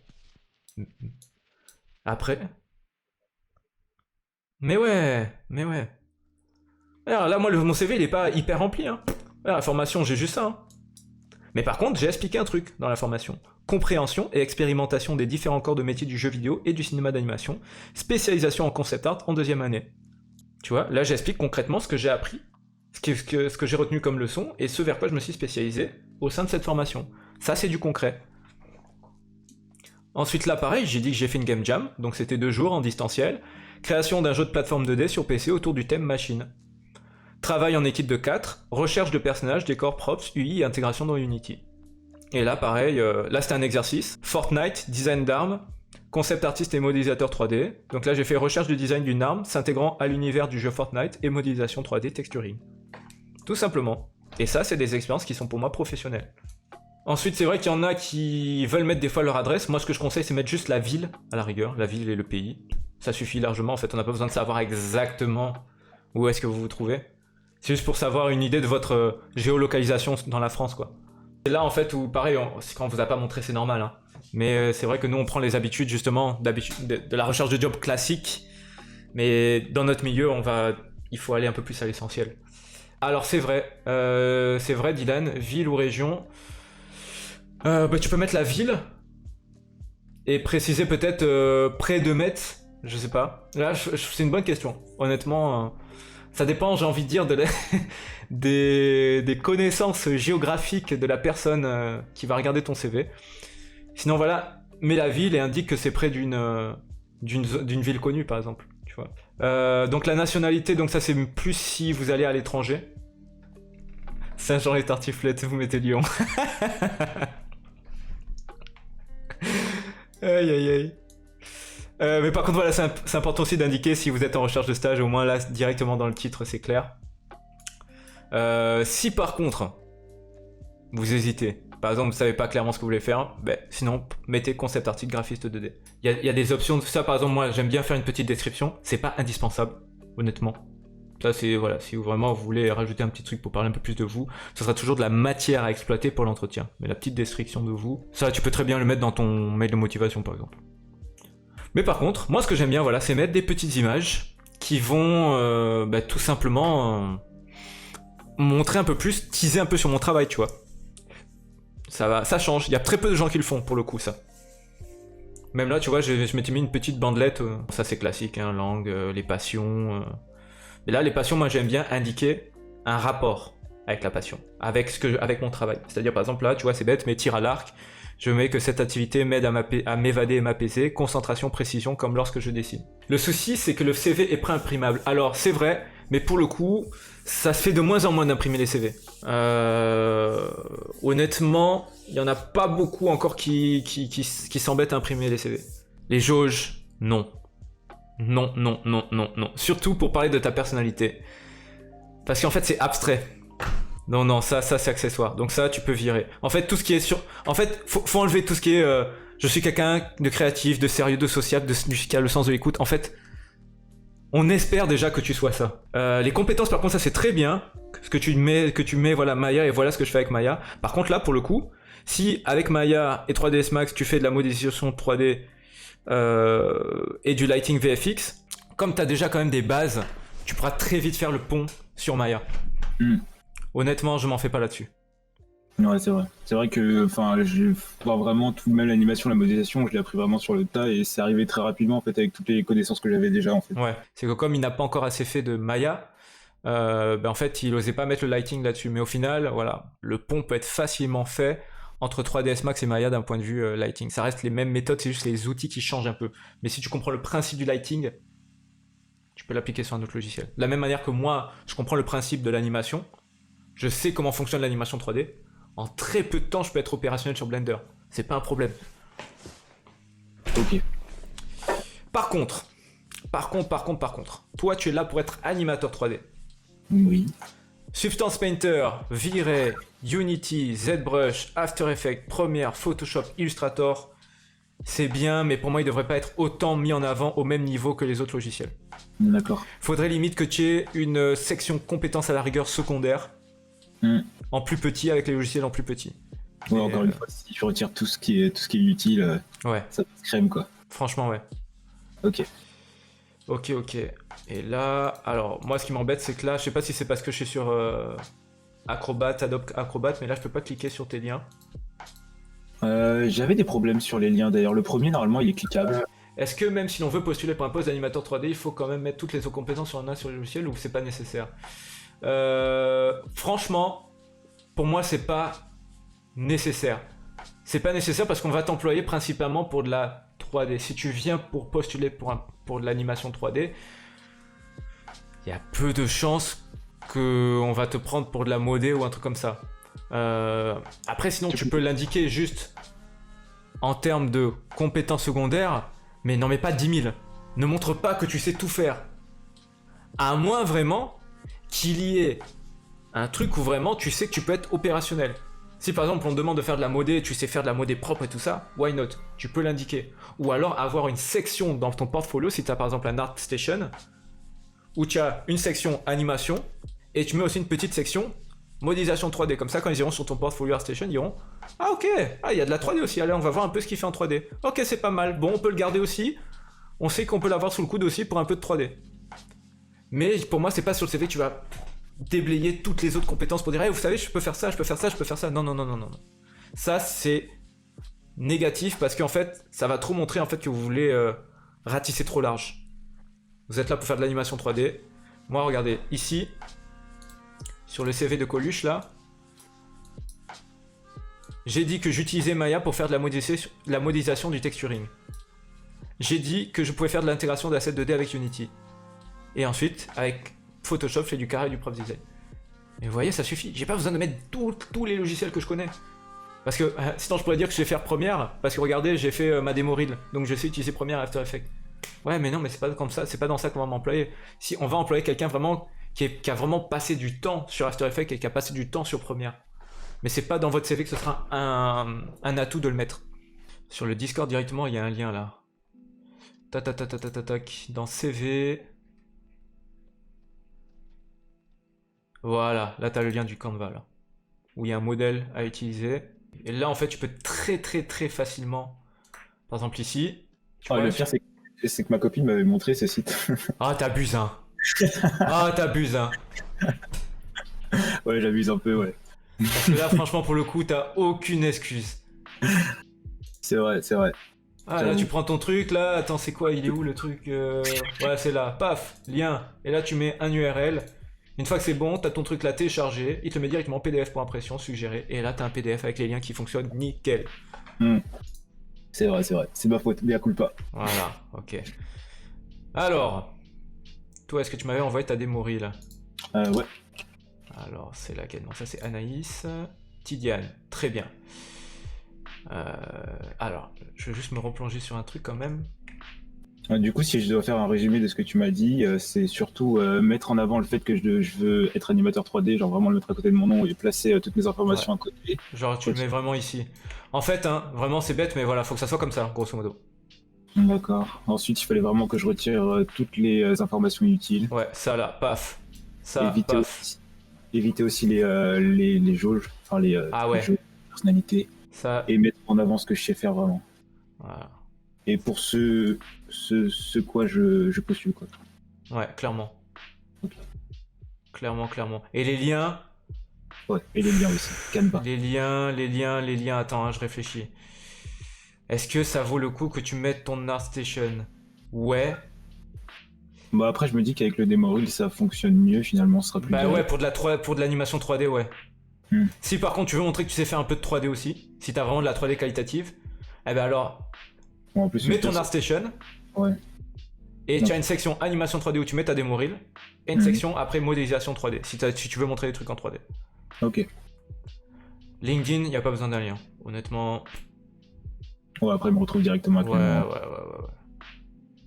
A: Après... Mais ouais, mais ouais. Alors là, moi, mon CV, il est pas hyper rempli, hein. La formation, j'ai juste ça, hein. Mais par contre, j'ai expliqué un truc dans la formation. Compréhension et expérimentation des différents corps de métier du jeu vidéo et du cinéma d'animation. Spécialisation en concept art en 2e année. Tu vois, là j'explique concrètement ce que j'ai appris, ce que j'ai retenu comme leçon, et ce vers quoi je me suis spécialisé au sein de cette formation. Ça c'est du concret. Ensuite là pareil, j'ai dit que j'ai fait une game jam, donc c'était 2 jours en distanciel. Création d'un jeu de plateforme 2D sur PC autour du thème machine. Travail en équipe de 4, recherche de personnages, décors, props, UI et intégration dans Unity. Et là pareil, là c'était un exercice. Fortnite, design d'armes, concept artiste et modélisateur 3D. Donc là j'ai fait recherche du design d'une arme s'intégrant à l'univers du jeu Fortnite et modélisation 3D texturing. Tout simplement. Et ça c'est des expériences qui sont pour moi professionnelles. Ensuite c'est vrai qu'il y en a qui veulent mettre des fois leur adresse. Moi ce que je conseille c'est mettre juste la ville à la rigueur, la ville et le pays. Ça suffit largement en fait, on n'a pas besoin de savoir exactement où est-ce que vous vous trouvez. C'est juste pour savoir une idée de votre géolocalisation dans la France quoi. C'est là en fait où pareil, quand on vous a pas montré c'est normal hein. Mais c'est vrai que nous on prend les habitudes justement de la recherche de job classique. Mais dans notre milieu il faut aller un peu plus à l'essentiel. Alors c'est vrai Dylan, ville ou région. Tu peux mettre la ville et préciser peut-être près de Metz, je sais pas. Là c'est une bonne question. Honnêtement, ça dépend, j'ai envie de dire, des connaissances géographiques de la personne qui va regarder ton CV. Sinon voilà, mets la ville et indique que c'est près d'une ville connue par exemple, tu vois. Donc la nationalité, donc ça c'est plus si vous allez à l'étranger. Saint-Jean-les-Tartiflettes, vous mettez Lyon. Aïe aïe aïe. Mais par contre voilà, c'est important aussi d'indiquer si vous êtes en recherche de stage, au moins là directement dans le titre c'est clair. Si par contre vous hésitez, par exemple vous savez pas clairement ce que vous voulez faire, sinon mettez concept artiste graphiste 2D. Il y a des options, ça par exemple moi j'aime bien faire une petite description, c'est pas indispensable honnêtement. Ça c'est voilà, si vraiment vous voulez rajouter un petit truc pour parler un peu plus de vous, ce sera toujours de la matière à exploiter pour l'entretien. Mais la petite description de vous, ça tu peux très bien le mettre dans ton mail de motivation par exemple. Mais par contre, moi ce que j'aime bien voilà, c'est mettre des petites images qui vont tout simplement montrer un peu plus, teaser un peu sur mon travail, tu vois. Ça change, il y a très peu de gens qui le font pour le coup ça. Même là tu vois, je m'étais mis une petite bandelette, ça c'est classique, hein, langue, les passions. Et là les passions, moi j'aime bien indiquer un rapport avec la passion, avec mon travail. C'est-à-dire par exemple là, tu vois c'est bête, mais tir à l'arc, je mets que cette activité m'aide à m'évader et m'apaiser, concentration, précision, comme lorsque je dessine. Le souci, c'est que le CV est pré-imprimable. Alors, c'est vrai, mais pour le coup, ça se fait de moins en moins d'imprimer les CV. Honnêtement, il y en a pas beaucoup encore qui s'embêtent à imprimer les CV. Les jauges, non. Non, non, non, non, non. Surtout pour parler de ta personnalité. Parce qu'en fait, c'est abstrait. Non, ça c'est accessoire. Donc ça, tu peux virer. En fait, tout ce qui est sur... En fait, faut enlever tout ce qui est... je suis quelqu'un de créatif, de sérieux, de sociable, qui a le sens de l'écoute. En fait, on espère déjà que tu sois ça. Les compétences, par contre, ça c'est très bien. Ce que tu mets, voilà, Maya, et voilà ce que je fais avec Maya. Par contre, là, pour le coup, si avec Maya et 3ds Max, tu fais de la modélisation 3D et du lighting VFX, comme t'as déjà quand même des bases, tu pourras très vite faire le pont sur Maya. Honnêtement, je m'en fais pas là-dessus.
B: Ouais, c'est vrai. C'est vrai que, je vois vraiment tout, même l'animation, la modélisation, je l'ai appris vraiment sur le tas et c'est arrivé très rapidement en fait avec toutes les connaissances que j'avais déjà en fait.
A: Ouais, c'est que comme il n'a pas encore assez fait de Maya, en fait, il osait pas mettre le lighting là-dessus. Mais au final, voilà, le pont peut être facilement fait entre 3ds Max et Maya d'un point de vue lighting. Ça reste les mêmes méthodes, c'est juste les outils qui changent un peu. Mais si tu comprends le principe du lighting, tu peux l'appliquer sur un autre logiciel. De la même manière que moi, je comprends le principe de l'animation. Je sais comment fonctionne l'animation 3D. En très peu de temps, je peux être opérationnel sur Blender. C'est pas un problème.
B: Ok.
A: Par contre, toi, tu es là pour être animateur 3D.
B: Oui.
A: Substance Painter, V-Ray, Unity, ZBrush, After Effects, Premiere, Photoshop, Illustrator, c'est bien, mais pour moi, il devrait pas être autant mis en avant au même niveau que les autres logiciels.
B: D'accord.
A: Faudrait limite que tu aies une section compétences à la rigueur secondaire. En plus petit avec les logiciels en plus petit.
B: Ouais, encore une fois, si je retire tout ce qui est utile,
A: ouais.
B: ça se crème quoi.
A: Franchement, ouais.
B: Ok.
A: Ok, ok. Et là, alors, moi, ce qui m'embête, c'est que là, je sais pas si c'est parce que je suis sur Acrobat, Adobe Acrobat, mais là, je peux pas cliquer sur tes liens.
B: J'avais des problèmes sur les liens d'ailleurs. Le premier, normalement, il est cliquable.
A: Est-ce que même si l'on veut postuler pour un poste d'animateur 3D, il faut quand même mettre toutes les autres compétences sur le logiciel ou c'est pas nécessaire? Franchement, pour moi, c'est pas nécessaire. C'est pas nécessaire parce qu'on va t'employer principalement pour de la 3D. Si tu viens pour postuler pour de l'animation 3D, il y a peu de chances qu'on va te prendre pour de la modé ou un truc comme ça. Après, sinon, tu peux l'indiquer juste en termes de compétences secondaires, mais n'en mets pas 10 000. Ne montre pas que tu sais tout faire. À moins vraiment qu'il y ait un truc où vraiment tu sais que tu peux être opérationnel. Si par exemple on te demande de faire de la modé, tu sais faire de la modé propre et tout ça, why not? Tu peux l'indiquer. Ou alors avoir une section dans ton portfolio, si tu as par exemple un ArtStation, où tu as une section animation, et tu mets aussi une petite section modélisation 3D. Comme ça, quand ils iront sur ton portfolio ArtStation, ils diront « Ah ok, il y a de la 3D aussi, allez on va voir un peu ce qu'il fait en 3D. Ok, c'est pas mal, bon on peut le garder aussi, on sait qu'on peut l'avoir sous le coude aussi pour un peu de 3D. » Mais pour moi, c'est pas sur le CV que tu vas déblayer toutes les autres compétences pour dire hey, vous savez, je peux faire ça, je peux faire ça, je peux faire ça. Non, non, non, non, non. Ça, c'est négatif parce qu'en fait, ça va trop montrer en fait que vous voulez ratisser trop large. Vous êtes là pour faire de l'animation 3D. Moi, regardez, ici, sur le CV de Coluche, là, j'ai dit que j'utilisais Maya pour faire de la modélisation du texturing. J'ai dit que je pouvais faire de l'intégration d'assets 2D avec Unity. Et ensuite, avec Photoshop, je fais du carré et du prop design. Et vous voyez, ça suffit. J'ai pas besoin de mettre tous les logiciels que je connais. Parce que sinon, je pourrais dire que je sais faire Premiere. Parce que regardez, j'ai fait ma démo reel. Donc je sais utiliser Premiere et After Effects. Ouais, mais non, mais c'est pas comme ça. C'est pas dans ça qu'on va m'employer. Si on va employer quelqu'un vraiment qui a vraiment passé du temps sur After Effects et qui a passé du temps sur Premiere. Mais c'est pas dans votre CV que ce sera un atout de le mettre. Sur le Discord directement, il y a un lien là. Tac. Dans CV. Voilà, là t'as le lien du Canva là, où il y a un modèle à utiliser. Et là en fait tu peux très facilement, par exemple ici.
B: Le pire c'est que ma copine m'avait montré ce site.
A: Ah t'abuses hein. Ah t'abuses hein.
B: Ouais j'abuse un peu ouais.
A: Parce que là franchement pour le coup t'as aucune excuse.
B: C'est vrai, c'est vrai.
A: Ah là tu prends ton truc là, attends c'est quoi, il est où le truc Ouais c'est là, paf, lien. Et là tu mets un URL. Une fois que c'est bon, t'as ton truc là téléchargé, il te met directement en PDF pour impression, suggéré, et là t'as un PDF avec les liens qui fonctionnent nickel.
B: C'est vrai, c'est ma faute, bien culpa.
A: Voilà, ok. Alors, toi est-ce que tu m'avais envoyé ta démo reel?
B: Ouais.
A: Alors c'est laquelle? Non, ça c'est Anaïs. Tidiane, très bien. Alors, je vais juste me replonger sur un truc quand même.
B: Du coup, si je dois faire un résumé de ce que tu m'as dit, c'est surtout mettre en avant le fait que je veux être animateur 3D, genre vraiment le mettre à côté de mon nom et placer toutes mes informations à côté.
A: Genre tu le mets vraiment ici. En fait, hein, vraiment c'est bête, mais voilà, faut que ça soit comme ça, grosso modo.
B: D'accord. Ensuite, il fallait vraiment que je retire toutes les informations inutiles.
A: Ouais, ça là, paf. Ça, paf.
B: Éviter aussi les jauges, enfin les jauges de personnalité.
A: Ça.
B: Et mettre en avant ce que je sais faire vraiment.
A: Voilà.
B: Et pour ce quoi je postule quoi.
A: Ouais, clairement.
B: Okay.
A: Clairement. Et les liens.
B: Ouais, et les liens aussi. Canva.
A: Les liens. Attends, hein, je réfléchis. Est-ce que ça vaut le coup que tu mettes ton ArtStation? Ouais.
B: Bah après, je me dis qu'avec le démo reel, ça fonctionne mieux finalement, ce sera plus.
A: Bah ouais, pour de l'animation 3D, ouais. Si par contre tu veux montrer que tu sais faire un peu de 3D aussi, si t'as vraiment de la 3D qualitative, eh ben alors. En plus, mets ton ArtStation.
B: Ouais.
A: Et tu as une section animation 3D où tu mets ta démo reel. Et une section après modélisation 3D, si tu veux montrer des trucs en 3D.
B: Ok.
A: LinkedIn, il n'y a pas besoin d'un lien. Honnêtement.
B: Ouais, après, il me retrouve directement avec le nom.
A: Ouais.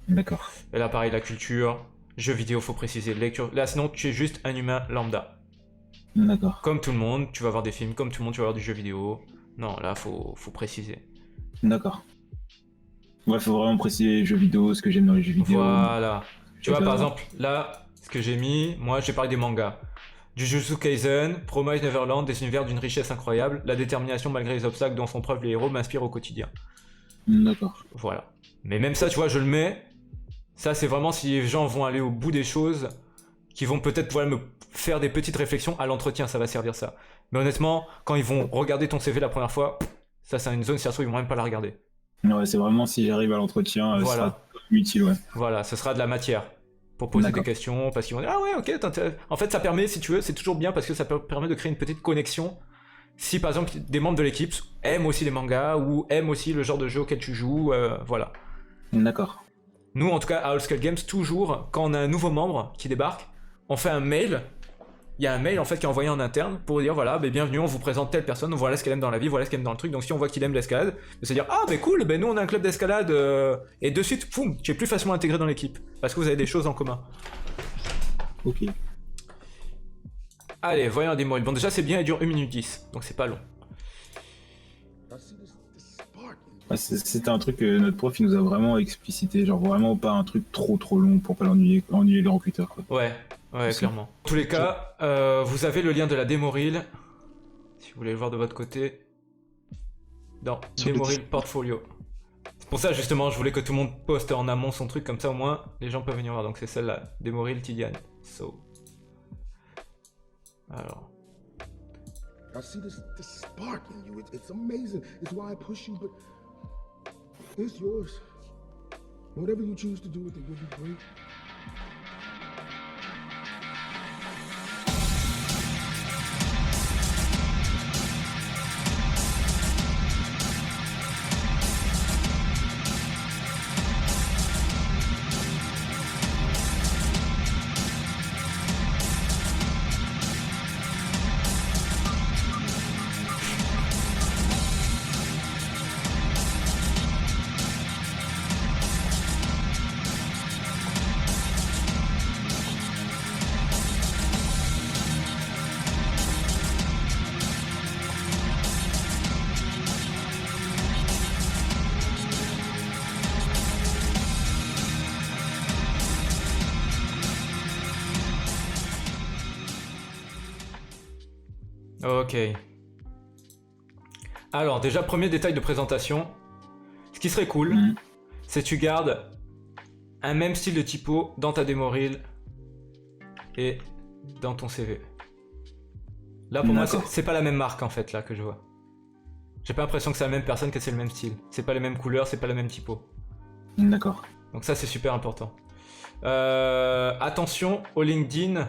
B: D'accord.
A: Et là, pareil, la culture, jeux vidéo, faut préciser. Lecture. Là, sinon, tu es juste un humain lambda.
B: D'accord.
A: Comme tout le monde, tu vas voir des films. Comme tout le monde, tu vas voir du jeu vidéo. Non, là, faut préciser.
B: D'accord. Ouais, faut vraiment préciser les jeux vidéo, ce que j'aime dans les jeux vidéo.
A: Voilà. Tu vois, par exemple, là, ce que j'ai mis, moi, j'ai parlé des mangas. Jujutsu Kaisen, Promise Neverland, des univers d'une richesse incroyable. La détermination malgré les obstacles dont font preuve les héros m'inspire au quotidien.
B: D'accord.
A: Voilà. Mais même ça, tu vois, je le mets Ça, c'est vraiment si les gens vont aller au bout des choses, qui vont peut-être me faire des petites réflexions à l'entretien, ça va servir ça. Mais honnêtement, quand ils vont regarder ton CV la première fois, ça c'est une zone, si ça se trouve, ils vont même pas la regarder.
B: Ouais, c'est vraiment si j'arrive à l'entretien, ça sera utile, ouais.
A: Voilà, ce sera de la matière pour poser des questions, parce qu'ils vont dire ah ouais, ok, t'intéresse. En fait, ça permet, si tu veux, c'est toujours bien parce que ça permet de créer une petite connexion. Si par exemple des membres de l'équipe aiment aussi les mangas ou aiment aussi le genre de jeu auquel tu joues, voilà.
B: D'accord.
A: Nous, en tout cas, à All Skull Games, toujours, quand on a un nouveau membre qui débarque, on fait un mail. Il y a un mail en fait qui est envoyé en interne pour dire voilà, bienvenue, on vous présente telle personne, voilà ce qu'elle aime dans la vie, voilà ce qu'elle aime dans le truc. Donc si on voit qu'il aime l'escalade, c'est dire ah cool, nous on a un club d'escalade et de suite, poum, tu es plus facilement intégré dans l'équipe parce que vous avez des choses en commun.
B: Ok.
A: Allez, voyons un démo. Bon déjà c'est bien, il dure 1 minute 10, donc c'est pas long.
B: C'était un truc que notre prof il nous a vraiment explicité, genre vraiment pas un truc trop long pour pas ennuyer les recruteurs, quoi.
A: Ouais, clairement. En tous les cas, vous avez le lien de la démo reel, si vous voulez le voir de votre côté, dans démo reel portfolio. C'est pour ça justement, je voulais que tout le monde poste en amont son truc, comme ça au moins les gens peuvent venir voir. Donc c'est celle-là, démo reel Tidiane. So. Alors.
C: I see this spark in you. It's amazing. It's why I push you, but it's yours. Whatever you choose to do with it will be great.
A: Ok. Alors déjà, premier détail de présentation. Ce qui serait cool, c'est que tu gardes un même style de typo dans ta démo reel et dans ton CV. Là pour moi, c'est pas la même marque en fait là que je vois. J'ai pas l'impression que c'est la même personne, que c'est le même style. C'est pas les mêmes couleurs, c'est pas la même typo.
B: D'accord.
A: Donc ça c'est super important. Attention au LinkedIn.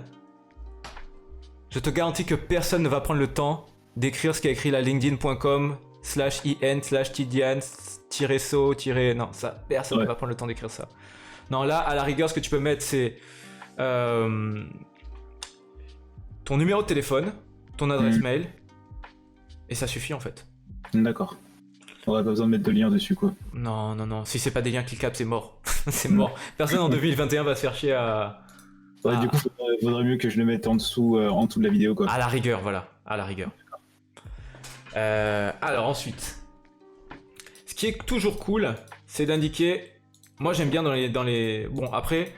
A: Je te garantis que personne ne va prendre le temps d'écrire ce qu'a écrit la linkedin.com/in/tidiane-so- non, ça, personne ne va prendre le temps d'écrire ça. Non, là, à la rigueur, ce que tu peux mettre, c'est ton numéro de téléphone, ton adresse mail, et ça suffit en fait.
B: D'accord. On aurait pas besoin de mettre de lien dessus, quoi.
A: Non. Si c'est pas des liens cliquables, c'est mort. C'est mort. Personne en 2021 va se faire chier à...
B: Ouais, du coup, vaudrait mieux que je le mette en dessous de la vidéo, quoi.
A: À la rigueur, voilà. À la rigueur. Alors ensuite, ce qui est toujours cool, c'est d'indiquer... Moi, j'aime bien dans les... Bon, après...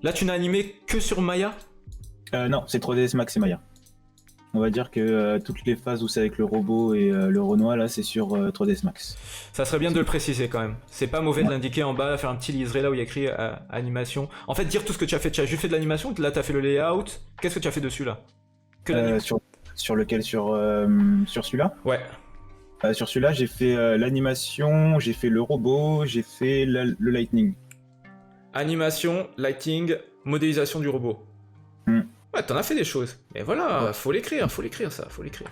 A: Là, tu n'as animé que sur Maya ?
B: Non, c'est 3ds Max et Maya. On va dire que toutes les phases où c'est avec le robot et le Renoir, là, c'est sur 3ds Max.
A: Ça serait bien de le préciser quand même. C'est pas mauvais de l'indiquer en bas, faire un petit liseré là où il y a écrit animation. En fait, dire tout ce que tu as fait. Tu as juste fait de l'animation, là tu as fait le layout. Qu'est-ce que tu as fait dessus là ? Que
B: sur lequel ? Sur celui-là ?
A: Ouais.
B: Sur celui-là, j'ai fait l'animation, j'ai fait le robot, j'ai fait le lightning.
A: Animation, lighting, modélisation du robot. Ouais, t'en as fait des choses. Mais voilà, faut l'écrire ça, faut l'écrire.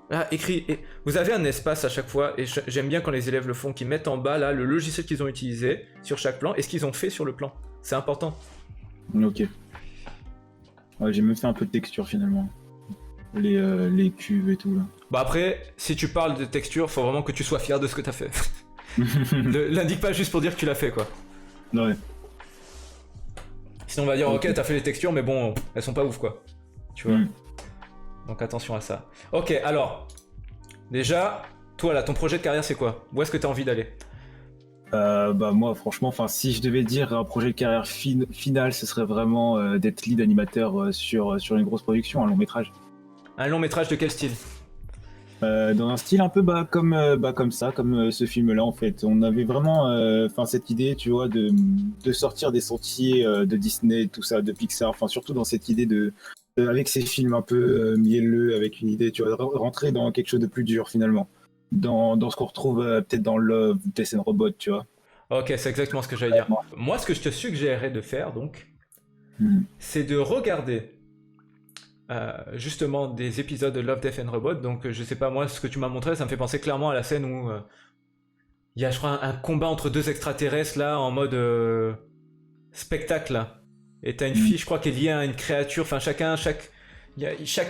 A: Là, écrit. Vous avez un espace à chaque fois, et j'aime bien quand les élèves le font, qu'ils mettent en bas là le logiciel qu'ils ont utilisé sur chaque plan et ce qu'ils ont fait sur le plan. C'est important.
B: Ok. Ouais, j'ai même fait un peu de texture finalement. Les cuves et tout là.
A: Bah après, si tu parles de texture, faut vraiment que tu sois fier de ce que t'as fait. L'indique pas juste pour dire que tu l'as fait quoi.
B: Ouais.
A: Sinon on va dire ok t'as fait les textures mais bon elles sont pas ouf quoi. Tu vois. Donc attention à ça. Ok alors déjà toi là ton projet de carrière c'est quoi ? Où est-ce que t'as envie d'aller ?
B: Bah moi franchement si je devais dire un projet de carrière final ce serait vraiment d'être lead animateur sur une grosse production, un long métrage.
A: Un long métrage de quel style ?
B: Dans un style un peu comme ça, comme ce film-là en fait. On avait vraiment cette idée, tu vois, de sortir des sentiers de Disney, tout ça, de Pixar, enfin surtout dans cette idée avec ces films un peu mielleux, avec une idée, tu vois, de rentrer dans quelque chose de plus dur finalement. Dans ce qu'on retrouve peut-être dans Love, Death and Robot, tu vois.
A: Ok, c'est exactement ce que j'allais dire. Moi, ce que je te suggérerais de faire, donc, c'est de regarder justement des épisodes de Love, Death and Robot. Donc, je sais pas, moi, ce que tu m'as montré, ça me fait penser clairement à la scène où il y a, je crois, un combat entre deux extraterrestres, là, en mode spectacle, là. Et t'as une fille, je crois, qui est liée à une créature. Enfin, chaque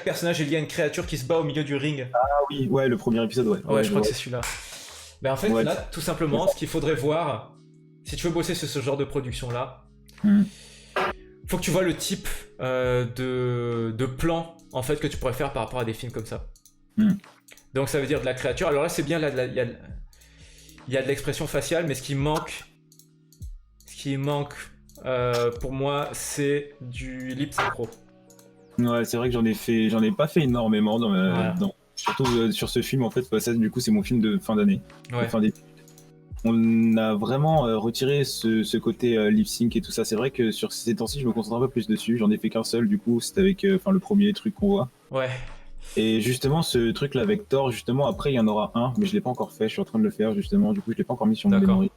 A: personnage est lié à une créature qui se bat au milieu du ring.
B: Ah oui, ouais, le premier épisode, ouais.
A: Ouais, je crois que c'est celui-là. Ben en fait,
B: Ouais.
A: là, tout simplement, ce qu'il faudrait voir, si tu veux bosser sur ce genre de production-là, faut que tu vois le type de plan, en fait, que tu pourrais faire par rapport à des films comme ça. Donc ça veut dire de la créature. Alors là, c'est bien, il y a de l'expression faciale, mais ce qui manque pour moi, c'est du lip synchro.
B: Ouais, c'est vrai que j'en ai pas fait énormément surtout sur ce film en fait. Ça, du coup, c'est mon film de fin d'année.
A: Ouais.
B: De fin d'études. On a vraiment retiré ce côté lip sync et tout ça. C'est vrai que sur ces temps-ci, je me concentre un peu plus dessus. J'en ai fait qu'un seul, du coup, c'était avec le premier truc qu'on voit.
A: Ouais.
B: Et justement, ce truc-là avec Thor, justement, après, il y en aura un, mais je l'ai pas encore fait. Je suis en train de le faire, justement. Du coup, je l'ai pas encore mis sur mon
A: D'accord.
B: memory.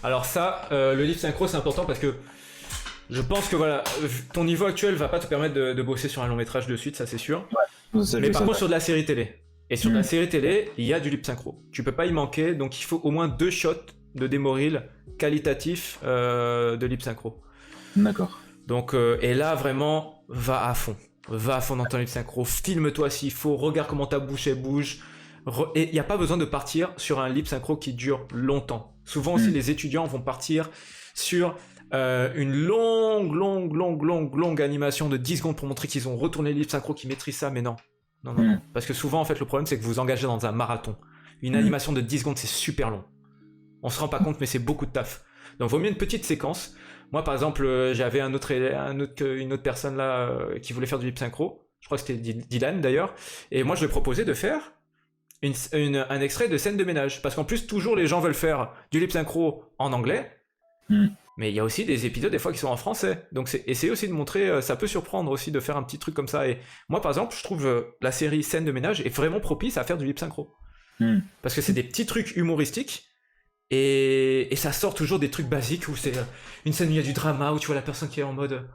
A: Alors ça, le lip synchro, c'est important parce que je pense que voilà, ton niveau actuel va pas te permettre de bosser sur un long métrage de suite, ça c'est sûr.
B: Donc, ça, je
A: Mais
B: vais
A: par
B: ça
A: contre,
B: faire.
A: sur de la série télé. Et sur de la série télé, il y a du lip synchro. Tu peux pas y manquer, donc il faut au moins 2 shots de démo reel qualitatifs de lip synchro.
B: D'accord.
A: Donc, et là, vraiment, va à fond. Va à fond dans ton lip synchro. Filme-toi s'il faut, regarde comment ta bouche elle bouge. Et il n'y a pas besoin de partir sur un lip synchro qui dure longtemps. Souvent aussi, les étudiants vont partir sur une longue animation de 10 secondes pour montrer qu'ils ont retourné le lip synchro, qu'ils maîtrisent ça, mais non. Non. Parce que souvent, en fait, le problème, c'est que vous vous engagez dans un marathon. Une animation de 10 secondes, c'est super long. On se rend pas compte, mais c'est beaucoup de taf. Donc, vaut mieux une petite séquence. Moi, par exemple, j'avais une autre personne là qui voulait faire du lip synchro. Je crois que c'était Dylan d'ailleurs. Et moi, je lui ai proposé de faire un extrait de scène de ménage. Parce qu'en plus, toujours les gens veulent faire du lip synchro en anglais. Mais il y a aussi des épisodes des fois qui sont en français. Donc essayer aussi de montrer, ça peut surprendre aussi de faire un petit truc comme ça. Et moi par exemple, je trouve la série Scène de ménage est vraiment propice à faire du lip synchro. Parce que c'est des petits trucs humoristiques et ça sort toujours des trucs basiques où c'est une scène où il y a du drama, où tu vois la personne qui est en mode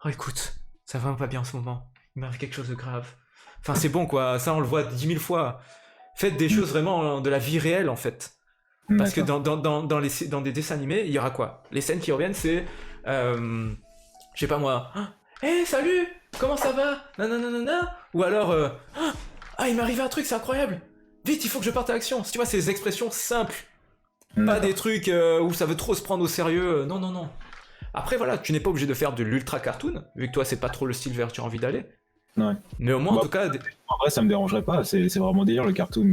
A: oh écoute, ça va pas bien en ce moment, il m'arrive quelque chose de grave. Enfin c'est bon quoi, ça on le voit 10 000 fois. Faites des choses vraiment de la vie réelle en fait. Parce que dans des dessins animés, il y aura quoi? Les scènes qui reviennent, c'est... je sais pas moi... Hey, salut! Comment ça va? Nanana. Ou alors... ah, il m'est arrivé un truc, c'est incroyable! Vite, il faut que je parte à l'action! Tu vois, c'est des expressions simples. Pas des trucs où ça veut trop se prendre au sérieux. Non. Après, voilà, tu n'es pas obligé de faire de l'ultra cartoon, vu que toi, c'est pas trop le style vers tu as envie d'aller.
B: Ouais.
A: Mais au moins, en tout cas...
B: En vrai, ça me dérangerait pas, c'est vraiment délire le cartoon,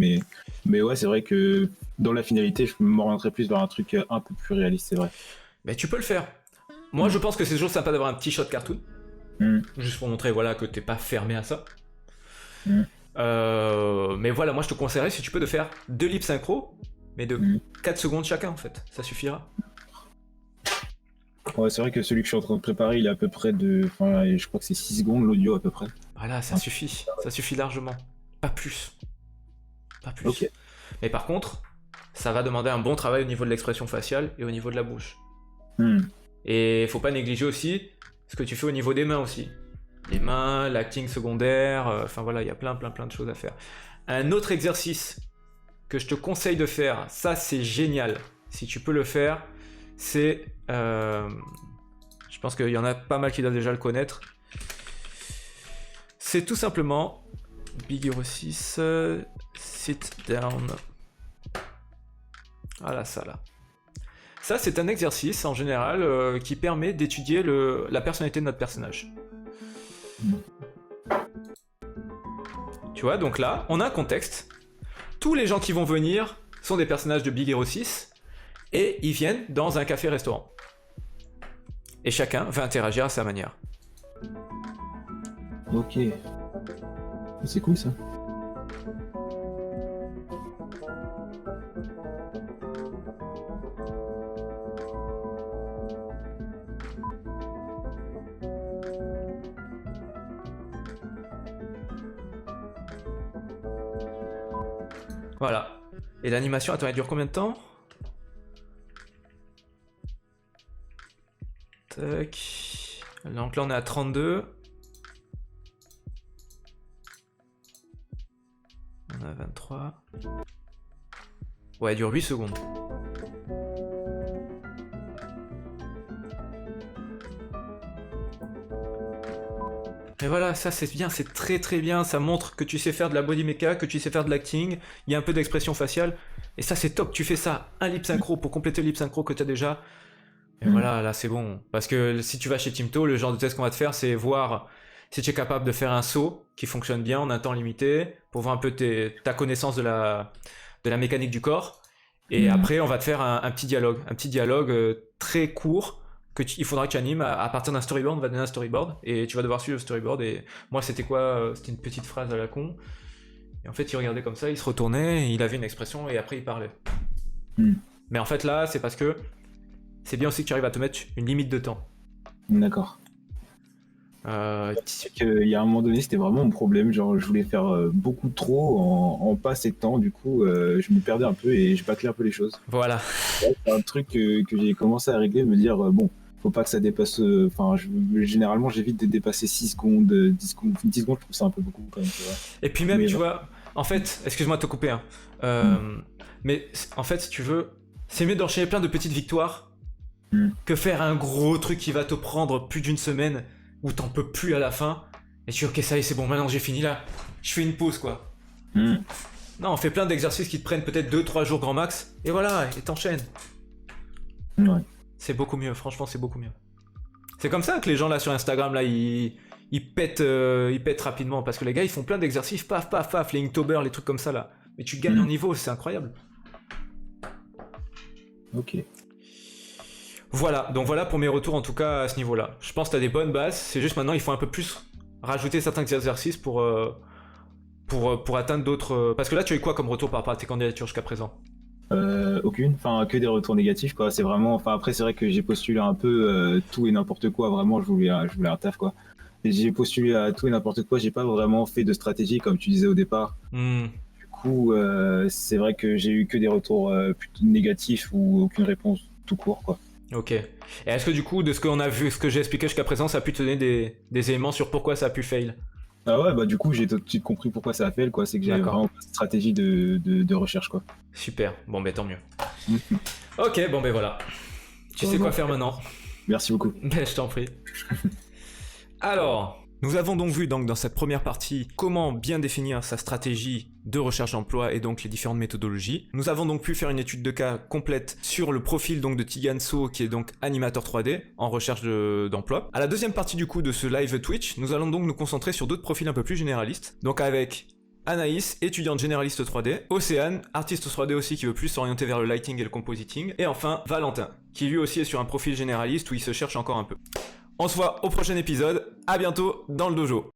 B: mais ouais, c'est vrai que dans la finalité, je m'orienterais plus vers un truc un peu plus réaliste, c'est vrai.
A: Mais tu peux le faire. Moi, je pense que c'est toujours sympa d'avoir un petit shot cartoon. Juste pour montrer voilà, que t'es pas fermé à ça. Mais voilà, moi je te conseillerais, si tu peux, de faire 2 lip synchro, mais de 4 secondes chacun en fait. Ça suffira.
B: Ouais, c'est vrai que celui que je suis en train de préparer, il est à peu près de... Enfin, je crois que c'est 6 secondes l'audio à peu près.
A: Voilà, ça suffit. Ça suffit largement. Pas plus.
B: Ok.
A: Mais par contre, ça va demander un bon travail au niveau de l'expression faciale et au niveau de la bouche. Et faut pas négliger aussi ce que tu fais au niveau des mains aussi. Les mains, l'acting secondaire, enfin voilà, il y a plein de choses à faire. Un autre exercice que je te conseille de faire, ça c'est génial, si tu peux le faire, c'est... je pense qu'il y en a pas mal qui doivent déjà le connaître. C'est tout simplement Big Hero 6, Sit Down. Voilà ça là. Ça c'est un exercice en général qui permet d'étudier la personnalité de notre personnage. Tu vois, donc là, on a un contexte. Tous les gens qui vont venir sont des personnages de Big Hero 6 et ils viennent dans un café-restaurant. Et chacun va interagir à sa manière.
B: Ok. C'est cool ça.
A: Voilà. Et l'animation, attends, elle dure combien de temps? Tac. Donc là, on est à 32. On a 23. Ouais, elle dure 8 secondes. Et voilà, ça c'est bien, c'est très très bien, ça montre que tu sais faire de la body mecha, que tu sais faire de l'acting, il y a un peu d'expression faciale, et ça c'est top, tu fais ça, un lip synchro pour compléter le lip synchro que tu as déjà, et voilà, là c'est bon. Parce que si tu vas chez Timto, le genre de test qu'on va te faire, c'est voir si tu es capable de faire un saut qui fonctionne bien en un temps limité, pour voir un peu ta connaissance de la mécanique du corps, et après on va te faire un petit dialogue très court, il faudra que tu animes à partir d'un storyboard. On va te donner un storyboard et tu vas devoir suivre le storyboard. Et moi, c'était quoi? C'était une petite phrase à la con. Et en fait, il regardait comme ça, il se retournait, il avait une expression et après il parlait. Mais en fait, là, c'est parce que c'est bien aussi que tu arrives à te mettre une limite de temps.
B: D'accord. C'est qu'il y a un moment donné, c'était vraiment mon problème. Genre, je voulais faire beaucoup trop en pas assez de temps. Du coup, je me perdais un peu et je bâclais un peu les choses.
A: Voilà.
B: C'est un truc que j'ai commencé à régler, me dire, bon, faut pas que ça dépasse. Enfin, généralement, j'évite de dépasser 6 secondes, 10 secondes. 10 secondes, je trouve ça un peu beaucoup quand même. Tu vois.
A: Et puis même, tu vois, en fait, excuse-moi de te couper, hein, mais en fait, si tu veux, c'est mieux d'enchaîner plein de petites victoires que faire un gros truc qui va te prendre plus d'une semaine où t'en peux plus à la fin. Et tu dis, ok, ça y est, c'est bon, maintenant j'ai fini là, je fais une pause quoi. Non, on fait plein d'exercices qui te prennent peut-être 2-3 jours grand max, et voilà, et t'enchaînes.
B: Ouais.
A: C'est beaucoup mieux, franchement, c'est beaucoup mieux. C'est comme ça que les gens là sur Instagram, là, ils pètent rapidement, parce que les gars, ils font plein d'exercices, paf, paf, paf, les Inktober, les trucs comme ça là. Mais tu gagnes en niveau, c'est incroyable.
B: Ok.
A: Voilà, donc voilà pour mes retours en tout cas à ce niveau-là. Je pense que t'as des bonnes bases, c'est juste maintenant il faut un peu plus rajouter certains exercices pour atteindre d'autres... Parce que là tu as eu quoi comme retour par rapport à tes candidatures jusqu'à présent?
B: Aucune, enfin que des retours négatifs quoi. C'est vraiment, enfin après c'est vrai que j'ai postulé un peu tout et n'importe quoi. Vraiment, je voulais un taf quoi. Et j'ai postulé à tout et n'importe quoi. J'ai pas vraiment fait de stratégie comme tu disais au départ. Du coup, c'est vrai que j'ai eu que des retours plutôt négatifs ou aucune réponse tout court quoi.
A: Ok. Et est-ce que du coup, de ce qu'on a vu, ce que j'ai expliqué jusqu'à présent, ça a pu te donner des éléments sur pourquoi ça a pu fail?
B: Ah ouais, bah du coup j'ai tout de suite compris pourquoi ça a fail quoi. C'est que j'avais vraiment pas de stratégie de recherche quoi.
A: Super. Bon ben tant mieux. Ok, bon ben voilà. Tu sais quoi faire maintenant.
B: Merci beaucoup.
A: Ben je t'en prie. Alors, nous avons donc vu dans cette première partie comment bien définir sa stratégie de recherche d'emploi et donc les différentes méthodologies. Nous avons donc pu faire une étude de cas complète sur le profil donc de Tighan So qui est donc animateur 3D en recherche d'emploi. À la deuxième partie du coup de ce live Twitch, nous allons donc nous concentrer sur d'autres profils un peu plus généralistes. Donc avec Anaïs, étudiante généraliste 3D, Océane, artiste 3D aussi qui veut plus s'orienter vers le lighting et le compositing, et enfin Valentin, qui lui aussi est sur un profil généraliste où il se cherche encore un peu. On se voit au prochain épisode, à bientôt dans le dojo.